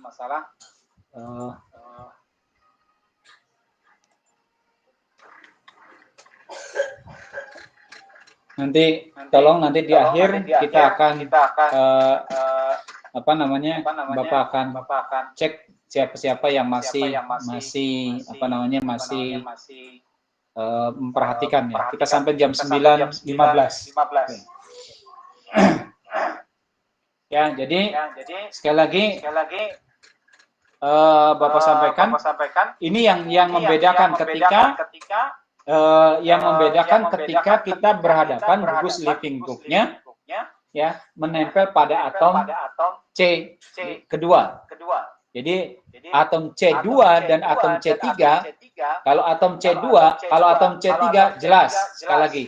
Nanti tolong nanti di akhir kita akan Bapak akan cek siapa-siapa yang masih memperhatikan ya. Kita sampai jam 9.15. Ya, jadi sekali lagi Bapak sampaikan ini yang membedakan ketika kita berhadapan gugus living group-nya ya menempel pada atom C kedua. Jadi atom C2 dan atom C3, kalau atom C3 jelas sekali lagi.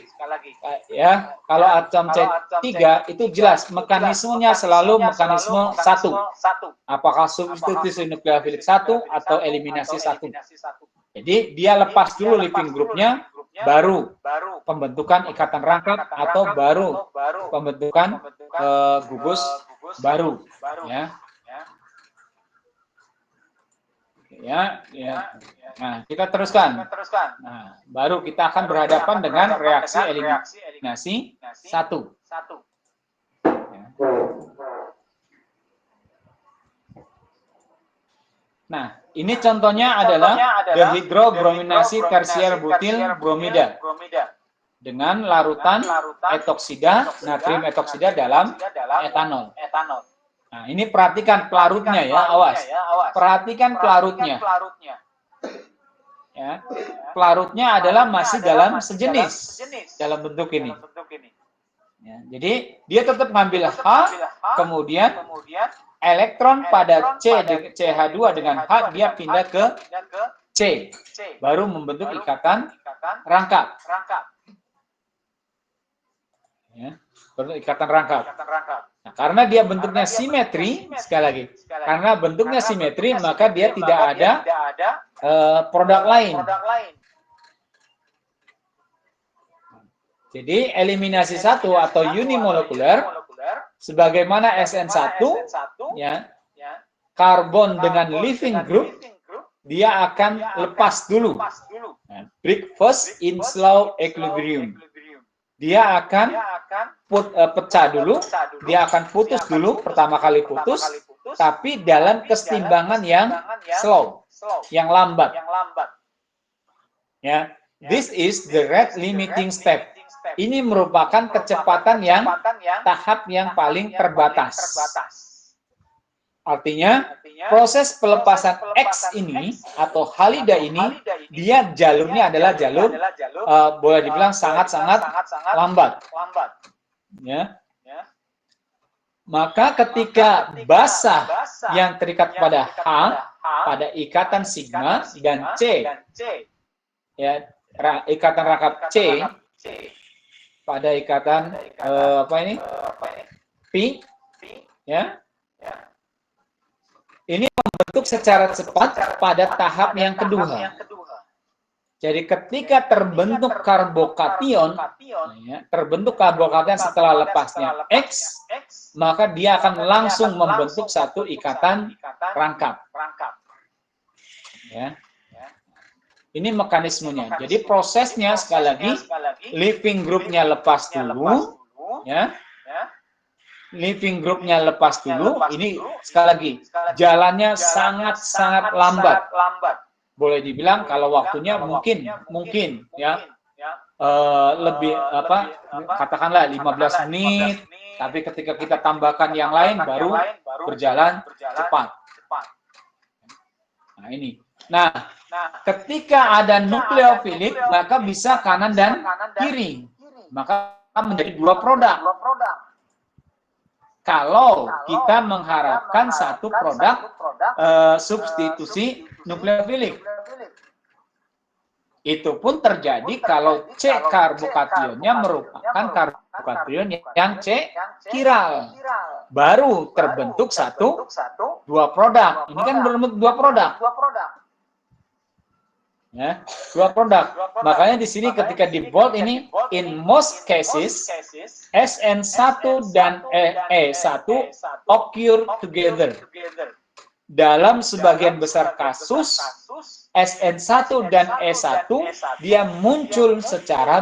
Ya, kalau atom C3 itu jelas mekanismenya selalu mekanisme 1. Apakah substitusi nukleofilik 1 atau eliminasi 1. Jadi dia lepas dulu living group-nya, baru pembentukan ikatan rangkap atau baru pembentukan gugus baru, ya. Ya. Nah, kita teruskan. Nah, baru kita akan berhadapan dengan reaksi eliminasi 1. Ya. Nah, ini contohnya adalah dehidrobrominasi tersier butil bromida dengan larutan etoksida, natrium etoksida dalam etanol. Nah, ini perhatikan pelarutnya ya, awas. Perhatikan pelarutnya. Ya. Pelarutnya adalah masih dalam sejenis dalam bentuk ini. Ya, jadi dia tetap ngambil H, kemudian elektron pada CH2 dengan H dia pindah ke C, baru membentuk ikatan rangkap. Ya, bentuk ikatan rangkap. Nah, karena dia bentuknya simetri, sekali lagi, karena bentuknya simetri, maka dia tidak ada produk lain. Jadi eliminasi 1 atau unimolekuler, sebagaimana SN1, ya, karbon dengan leaving group, dia akan lepas dulu. Nah, break first in slow equilibrium. Dia akan pecah dulu, dia akan putus dulu, pertama kali putus, tapi dalam kesetimbangan yang slow, yang lambat. Ya, this is the rate limiting step. Ini merupakan kecepatan yang tahap yang paling terbatas. Artinya, proses pelepasan X ini atau halida ini, dia jalurnya adalah jalur boleh dibilang sangat-sangat lambat. Ya. Maka ketika basa yang terikat pada H, pada ikatan sigma dan C, ya, ikatan rangkap C, pada ikatan pi, ya, ini membentuk secara cepat pada tahap yang kedua. Jadi ketika terbentuk karbokation, ya, terbentuk karbokation setelah lepasnya X, maka dia akan langsung membentuk satu ikatan rangkap. Ya. Ini mekanismenya. Jadi prosesnya sekali lagi, leaving groupnya lepas dulu, ya. Leaving groupnya lepas dulu. Ini sekali lagi, jalannya sangat-sangat lambat. Boleh dibilang kalau waktunya mungkin ya lebih katakanlah 15 menit. Tapi ketika kita tambahkan yang lain baru berjalan cepat. Nah ini. Nah, ketika ada nukleofilik, maka bisa kanan dan kiri. Maka menjadi dua produk. Kalau kita mengharapkan satu produk substitusi nukleofilik. Itu pun terjadi kalau C karbokationnya merupakan karbokation yang C kiral. Baru terbentuk dua produk. Ini kan berbentuk dua produk. Ya, dua produk. Makanya di sini ketika di bold ini, in most cases, SN1 dan E1 occur together. Dalam sebagian besar kasus, SN1 dan E1 dia muncul secara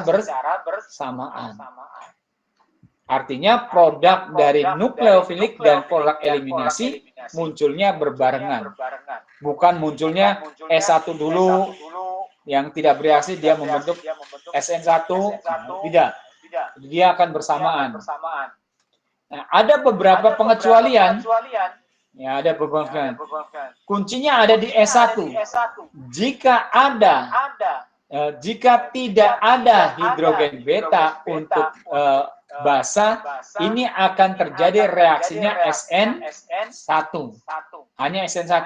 bersamaan. Artinya produk dari nukleofilik dan produk eliminasi munculnya berbarengan. Bukan munculnya E1 dulu yang tidak bereaksi dia membentuk SN1, tidak. Dia akan bersamaan. Nah, ada beberapa pengecualian. Ya, ada beberapa. Kuncinya ada di E1. Jika tidak ada hidrogen beta untuk basa, ini akan terjadi reaksinya SN1. Hanya SN1.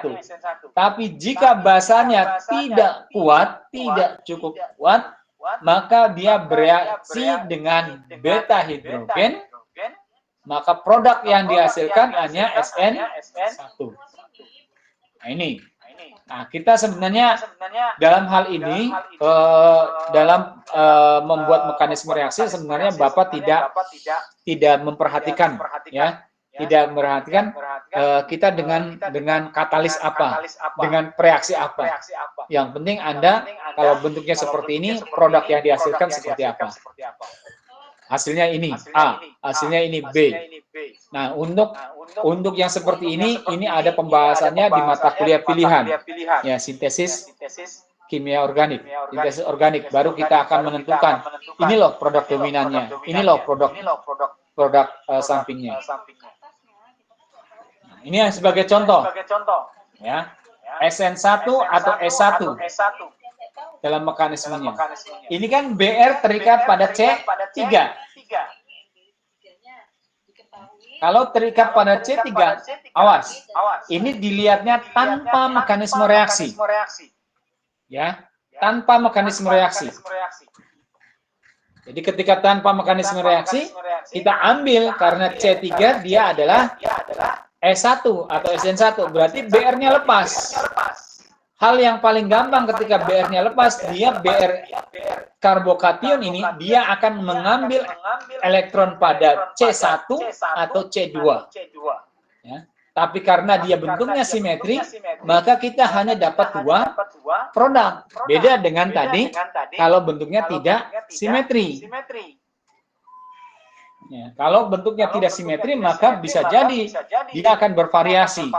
Tapi jika basanya tidak kuat, tidak cukup kuat, maka dia bereaksi dengan beta hidrogen, maka produk yang dihasilkan hanya SN1. Nah, ini. Nah, kita sebenarnya dalam hal ini, dalam membuat mekanisme reaksi, sebenarnya Bapak tidak memperhatikan, ya, tidak memperhatikan kita dengan katalis apa, dengan reaksi apa. Yang penting Anda kalau bentuknya seperti ini, produk yang dihasilkan seperti apa. Hasilnya ini A, hasilnya ini B. Nah, untuk yang seperti ini ada pembahasannya di mata kuliah pilihan. Ya, sintesis kimia organik, sintesis organik. Baru kita akan menentukan ini loh produk dominannya, ini loh produk sampingnya. Nah, ini yang sebagai contoh. Ya. SN1 atau S1 dalam mekanismenya. Ini kan BR terikat pada C3. Kalau terikat pada C3, awas. Ini dilihatnya tanpa mekanisme reaksi. Ya, tanpa mekanisme reaksi. Jadi ketika tanpa mekanisme reaksi, kita ambil karena C3 dia adalah S1 atau SN1, berarti BR-nya lepas. Hal yang paling gampang ketika BR-nya lepas, dia BR karbokation ini, dia akan mengambil elektron pada C1 atau C2. Ya. Tapi karena dia bentuknya simetri, maka kita hanya dapat dua produk. Beda dengan tadi, kalau bentuknya tidak simetri. Ya, kalau bentuknya tidak simetri, maka bisa jadi dia akan bervariasi.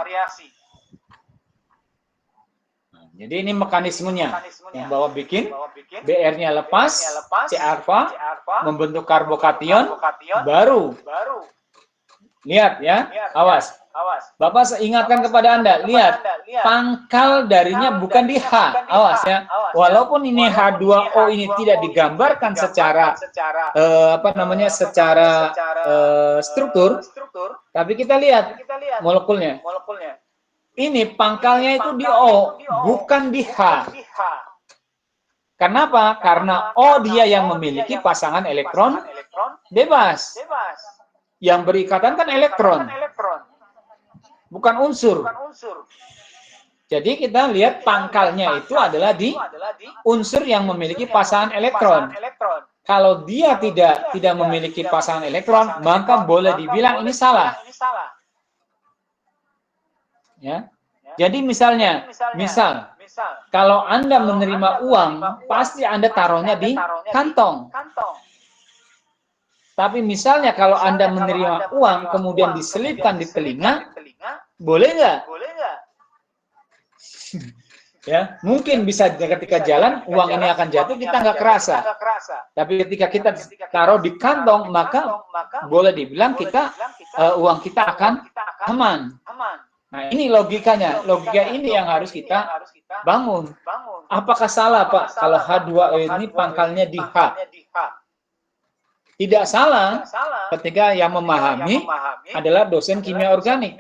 Jadi ini mekanismenya yang bahwa bikin BR-nya lepas, C alfa membentuk karbokation, baru lihat ya, awas. Bapak ingatkan kepada Anda, lihat pangkal darinya bukan di H, awas ya. Walaupun ini H2O ini tidak digambarkan secara secara struktur, tapi kita lihat molekulnya. Ini pangkalnya itu di O, bukan di H. Kenapa? Karena O dia yang memiliki pasangan elektron bebas. Yang berikatan kan elektron, bukan unsur. Jadi kita lihat pangkalnya itu adalah di unsur yang memiliki pasangan elektron. Kalau dia tidak memiliki pasangan elektron, maka boleh dibilang ini salah. Ya. Jadi misal kalau Anda menerima uang, pasti Anda taruhnya di kantong. Tapi misalnya kalau Anda menerima uang kemudian diselipkan di telinga, boleh nggak? Ya, mungkin bisa ketika jalan uang ini akan jatuh kita nggak kerasa. Tapi ketika kita taruh di kantong, maka boleh dibilang uang kita akan aman. Nah, ini logikanya. Logika ini yang harus kita bangun. Apakah salah, Pak, kalau H2O ini pangkalnya di H? Tidak salah ketika yang memahami adalah dosen kimia organik.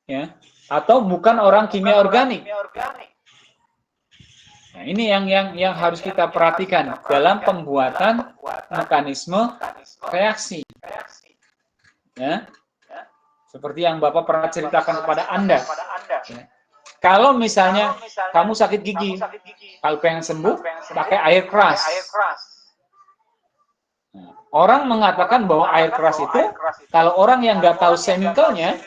Ya, atau bukan orang kimia organik. Nah, ini yang harus kita perhatikan dalam pembuatan mekanisme reaksi. Ya. Seperti yang Bapak pernah ceritakan kepada Anda. Ya. Kalau misalnya kamu sakit gigi, kalau pengen sembuh, pakai air keras. Nah, orang mengatakan bahwa air keras itu, kalau orang yang nggak tahu chemicalnya,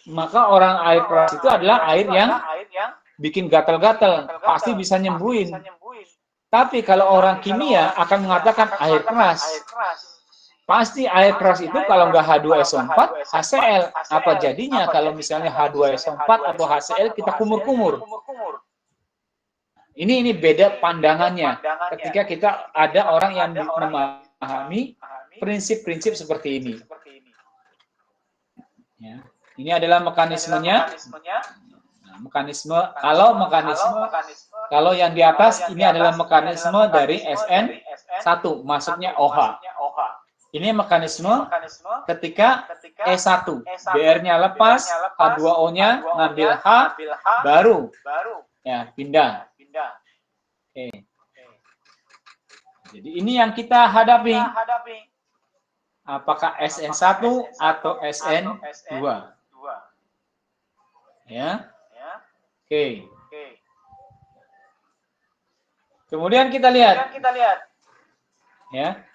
maka orang air keras itu adalah air yang bikin gatal-gatal, pasti bisa nyembuhin. Tapi kalau orang kimia akan mengatakan air keras, pasti air keras itu kalau nggak H2SO4, HCl. Apa jadinya kalau misalnya H2SO4 atau HCl kita kumur-kumur? Ini beda pandangannya ketika kita ada orang yang memahami prinsip-prinsip seperti ini. Ya. Ini adalah mekanismenya. Nah, kalau yang di atas ini adalah mekanisme dari SN1 masuknya OH. Ini mekanisme ketika E1, BR-nya lepas, H2O-nya ngambil H, baru ya pindah. Oke. Jadi ini yang kita hadapi. Apakah SN1 atau SN2? Ya. Oke. Kemudian kita lihat. Ya.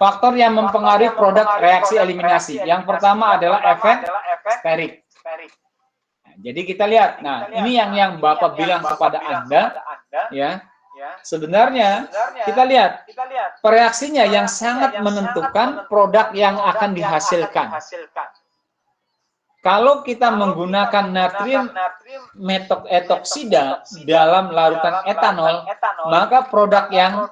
faktor yang mempengaruhi produk reaksi eliminasi. Yang pertama adalah efek sterik. Nah, jadi kita lihat, nah ini yang Bapak bilang kepada Anda, ya. Sebenarnya kita lihat reaksinya yang sangat menentukan produk yang akan dihasilkan. Kalau kita menggunakan natrium metoksida dalam larutan etanol, maka produk yang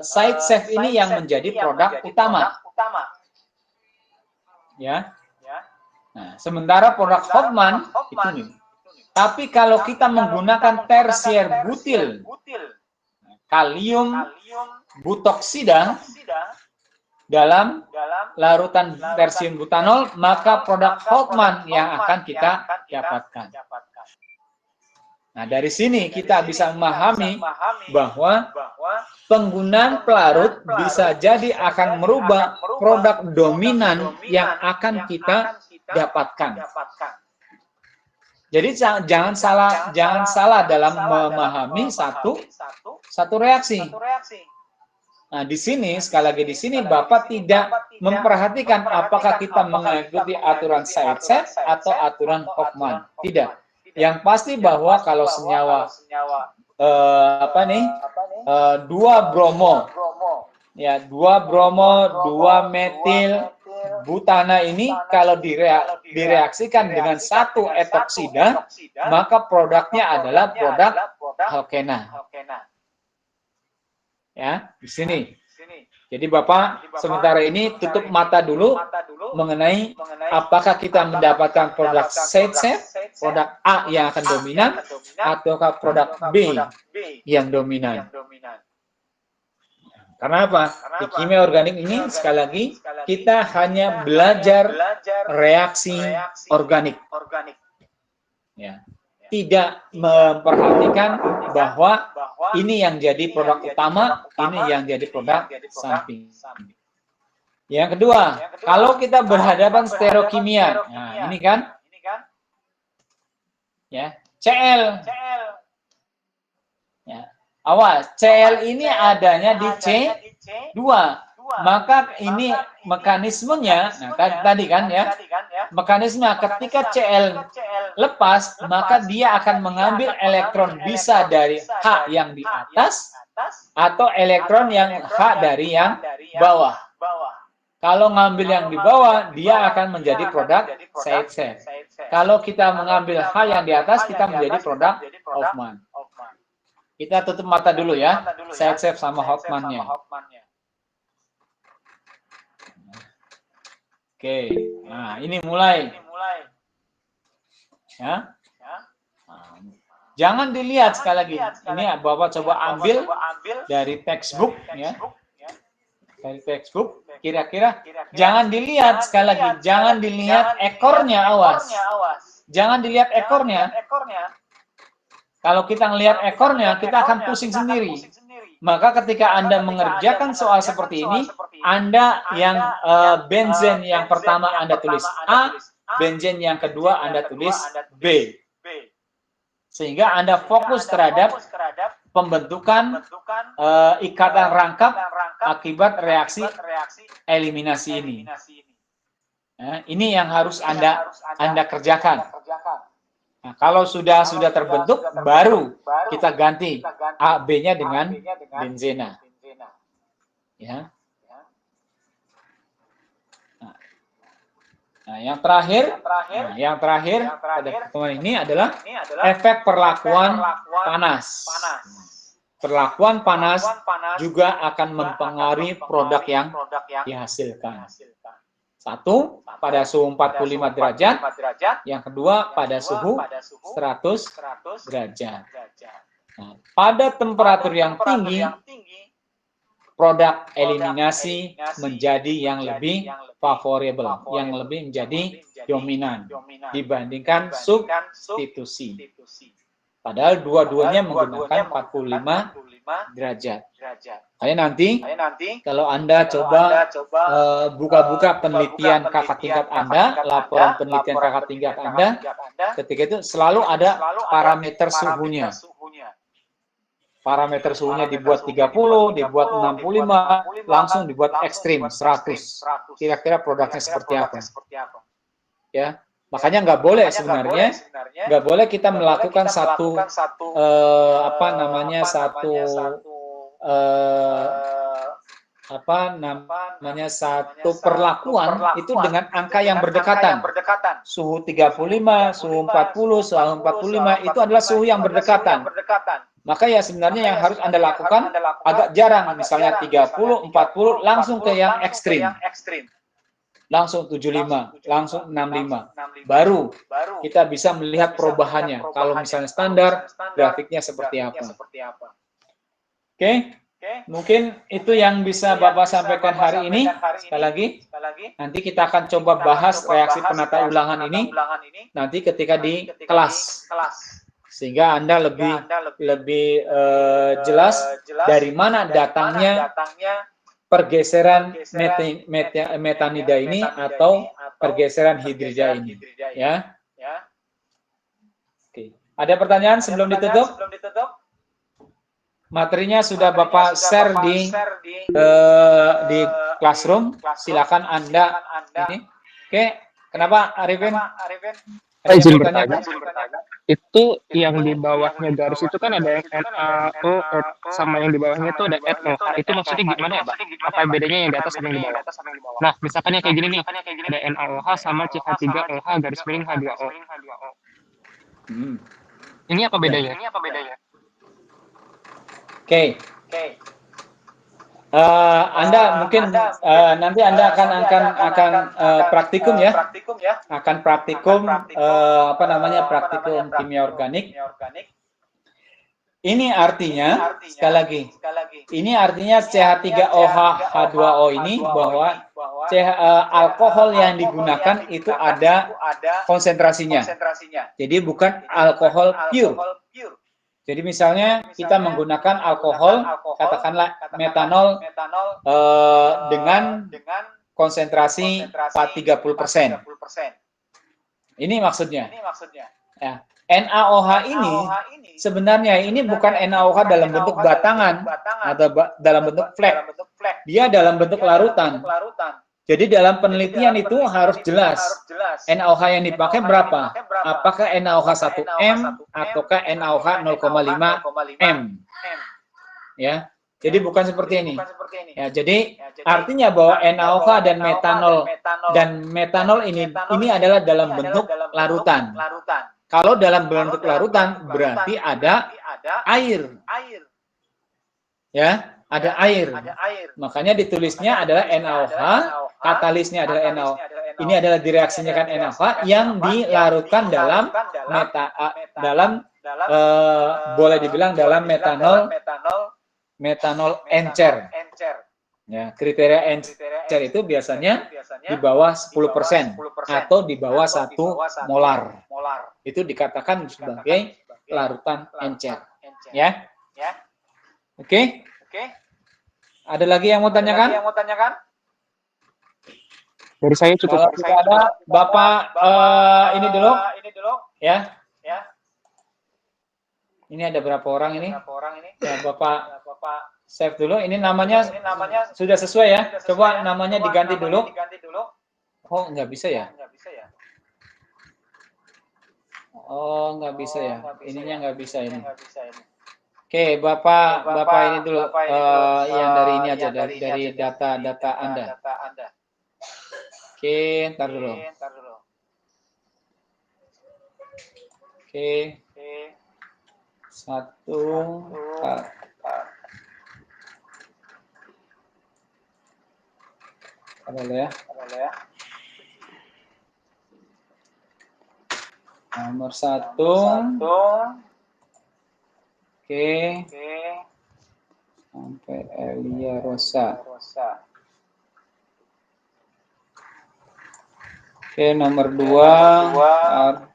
side safe ini yang menjadi produk utama. Ya. Nah, sementara produk Hoffman itu nih. Tapi kalau kita menggunakan tersier butil, kalium butoksida dalam larutan tersium butanol, maka produk Hoffman yang akan kita dapatkan. Nah, dari sini kita bisa memahami bahwa penggunaan pelarut bisa jadi akan merubah produk dominan yang akan kita dapatkan. Jadi jangan salah dalam memahami satu reaksi. Nah, di sini sekali lagi di sini Bapak tidak memperhatikan apakah kita mengikuti aturan side safe atau aturan Hoffman. Tidak. Yang pasti bahwa kalau senyawa 2 bromo, ya 2 bromo, 2 metil butana ini kalau direaksikan dengan 1 etoksida, maka produknya adalah produk alkena. Ya, di sini. Jadi Bapak sementara ini tutup mata dulu mengenai apakah kita mendapatkan produk side safe, produk A yang akan dominan, ataukah produk B yang dominan. Karena apa? Di kimia organik ini sekali lagi kita hanya belajar reaksi organik. Ya. Tidak memperhatikan bahwa ini yang jadi produk utama, ini yang jadi produk samping. Yang kedua, kalau kita berhadapan stereokimia, nah ini kan, ya Cl, ya awas, Cl ini adanya di C2, maka ini mekanismenya, nah tadi kan ya, mekanisme ketika Cl lepas, maka dia akan mengambil elektron bisa dari H yang di atas atau elektron yang H dari yang bawah. Kalau ngambil yang di bawah, dia akan menjadi produk side safe. Kalau kita mengambil H yang di atas, kita menjadi produk Hoffman. Kita tutup mata dulu ya, side safe sama Hoffman-nya. Oke, nah ini mulai. Ya. Nah, jangan dilihat sekali lagi. Ini Bapak coba ambil dari textbook ya. Dari textbook kira-kira jangan dilihat sekali lagi, jangan dilihat ekornya, awas. Jangan dilihat ekornya. Kalau kita ngelihat ekornya, kita akan pusing sendiri. Maka ketika Anda mengerjakan soal seperti ini, Anda yang benzen yang pertama Anda tulis A, benzen yang kedua Anda tulis B. Sehingga Anda fokus terhadap pembentukan ikatan rangkap akibat reaksi eliminasi ini. Ini yang harus Anda kerjakan. Nah, kalau sudah terbentuk, baru kita ganti A, B-nya dengan benzena. Ya. Nah, yang terakhir pada pertemuan ini adalah efek perlakuan panas. Perlakuan panas juga akan mempengaruhi produk yang dihasilkan. Satu, pada suhu 45 derajat. Yang kedua, pada suhu 100 derajat. Nah, pada temperatur yang tinggi, produk eliminasi menjadi yang lebih favorable, yang lebih menjadi dominan dibandingkan substitusi. Padahal dua-duanya menggunakan 45 derajat. Nanti kalau Anda coba buka-buka penelitian kakak tingkat Anda, laporan penelitian kakak tingkat Anda, ketika itu selalu ada parameter suhunya. parameter suhunya dibuat 30, dibuat 65, langsung dibuat ekstrim 100. Kira-kira produknya seperti apa? Ya, makanya nggak boleh sebenarnya, nggak boleh kita melakukan satu satu perlakuan itu dengan angka yang berdekatan. Suhu 35, suhu 40, suhu 45 itu adalah suhu yang berdekatan. Maka ya sebenarnya yang harus Anda lakukan agak jarang, misalnya 30, 40, langsung ke yang ekstrim. Langsung 75, langsung 65. Baru kita bisa melihat perubahannya. Kalau misalnya standar, grafiknya seperti apa. Oke, mungkin itu yang bisa Bapak sampaikan hari ini. Sekali lagi, nanti kita akan coba bahas reaksi penata ulangan ini nanti ketika di kelas. Sehingga Anda lebih jelas dari mana datangnya pergeseran metanida ini atau pergeseran hidrida ini, ya. Oke. Ada pertanyaan sebelum ditutup? Materinya sudah Bapak share di classroom. Silakan Anda ini. Oke. Kenapa Arifin? Izin bertanya. Itu yang di bawahnya garis itu kan ada yang NaO sama yang di bawahnya itu ada NOH. Itu maksudnya gimana ya, Pak? Apa bedanya yang di atas sama yang di bawah? Nah, misalkan yang kayak gini nih, ada NaOH sama CH3OH garis miring H2O. Ini apa bedanya? Oke. Anda mungkin nanti Anda akan praktikum ya. Akan praktikum praktikum kimia organik. Ini artinya sekali lagi. Ini artinya CH3OH H2O ini bahwa alkohol yang digunakan itu ada konsentrasinya. Jadi bukan alkohol pure. Jadi misalnya kita menggunakan alkohol, katakanlah metanol dengan konsentrasi 30%. Ini maksudnya. Ya. NaOH ini sebenarnya ini bukan NaOH dalam bentuk batangan atau dalam bentuk flek. Dia dalam bentuk larutan. Jadi dalam penelitian itu harus jelas NaOH yang dipakai berapa? Apakah NaOH 1M ataukah NaOH 0,5 M? Ya. Jadi bukan seperti ini. Ya, jadi artinya bahwa NaOH dan metanol ini adalah dalam bentuk larutan. Kalau dalam bentuk larutan berarti ada air. Ya, ada air. Makanya ditulisnya adalah NaOH, katalisnya adalah NaOH. Ini adalah direaksikan NaOH yang dilarutkan dalam boleh dibilang dalam metanol encer. Ya, kriteria encer itu biasanya di bawah 10% atau di bawah 1 molar. Itu dikatakan sebagai larutan encer. Ya. Oke. Ada lagi yang mau tanyakan? Dari saya cukup. Kalau tidak ada, Bapak ini dulu. Ya. Ini ada berapa orang ini? Ya, Bapak save dulu. Ini namanya sudah sesuai ya. Coba namanya diganti dulu. Oh, nggak bisa ya? Oh, nggak bisa ya. Ininya nggak bisa ini. Oke, Bapak ini dulu. Yang dari ini aja, dari data Anda. Oke, ntar dulu. Oke. 1, 4. Ya. Nomor 1. Oke. Sampai Elia Rosa. Oke, nomor 2.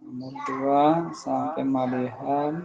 Nomor 2 sampai Malihan.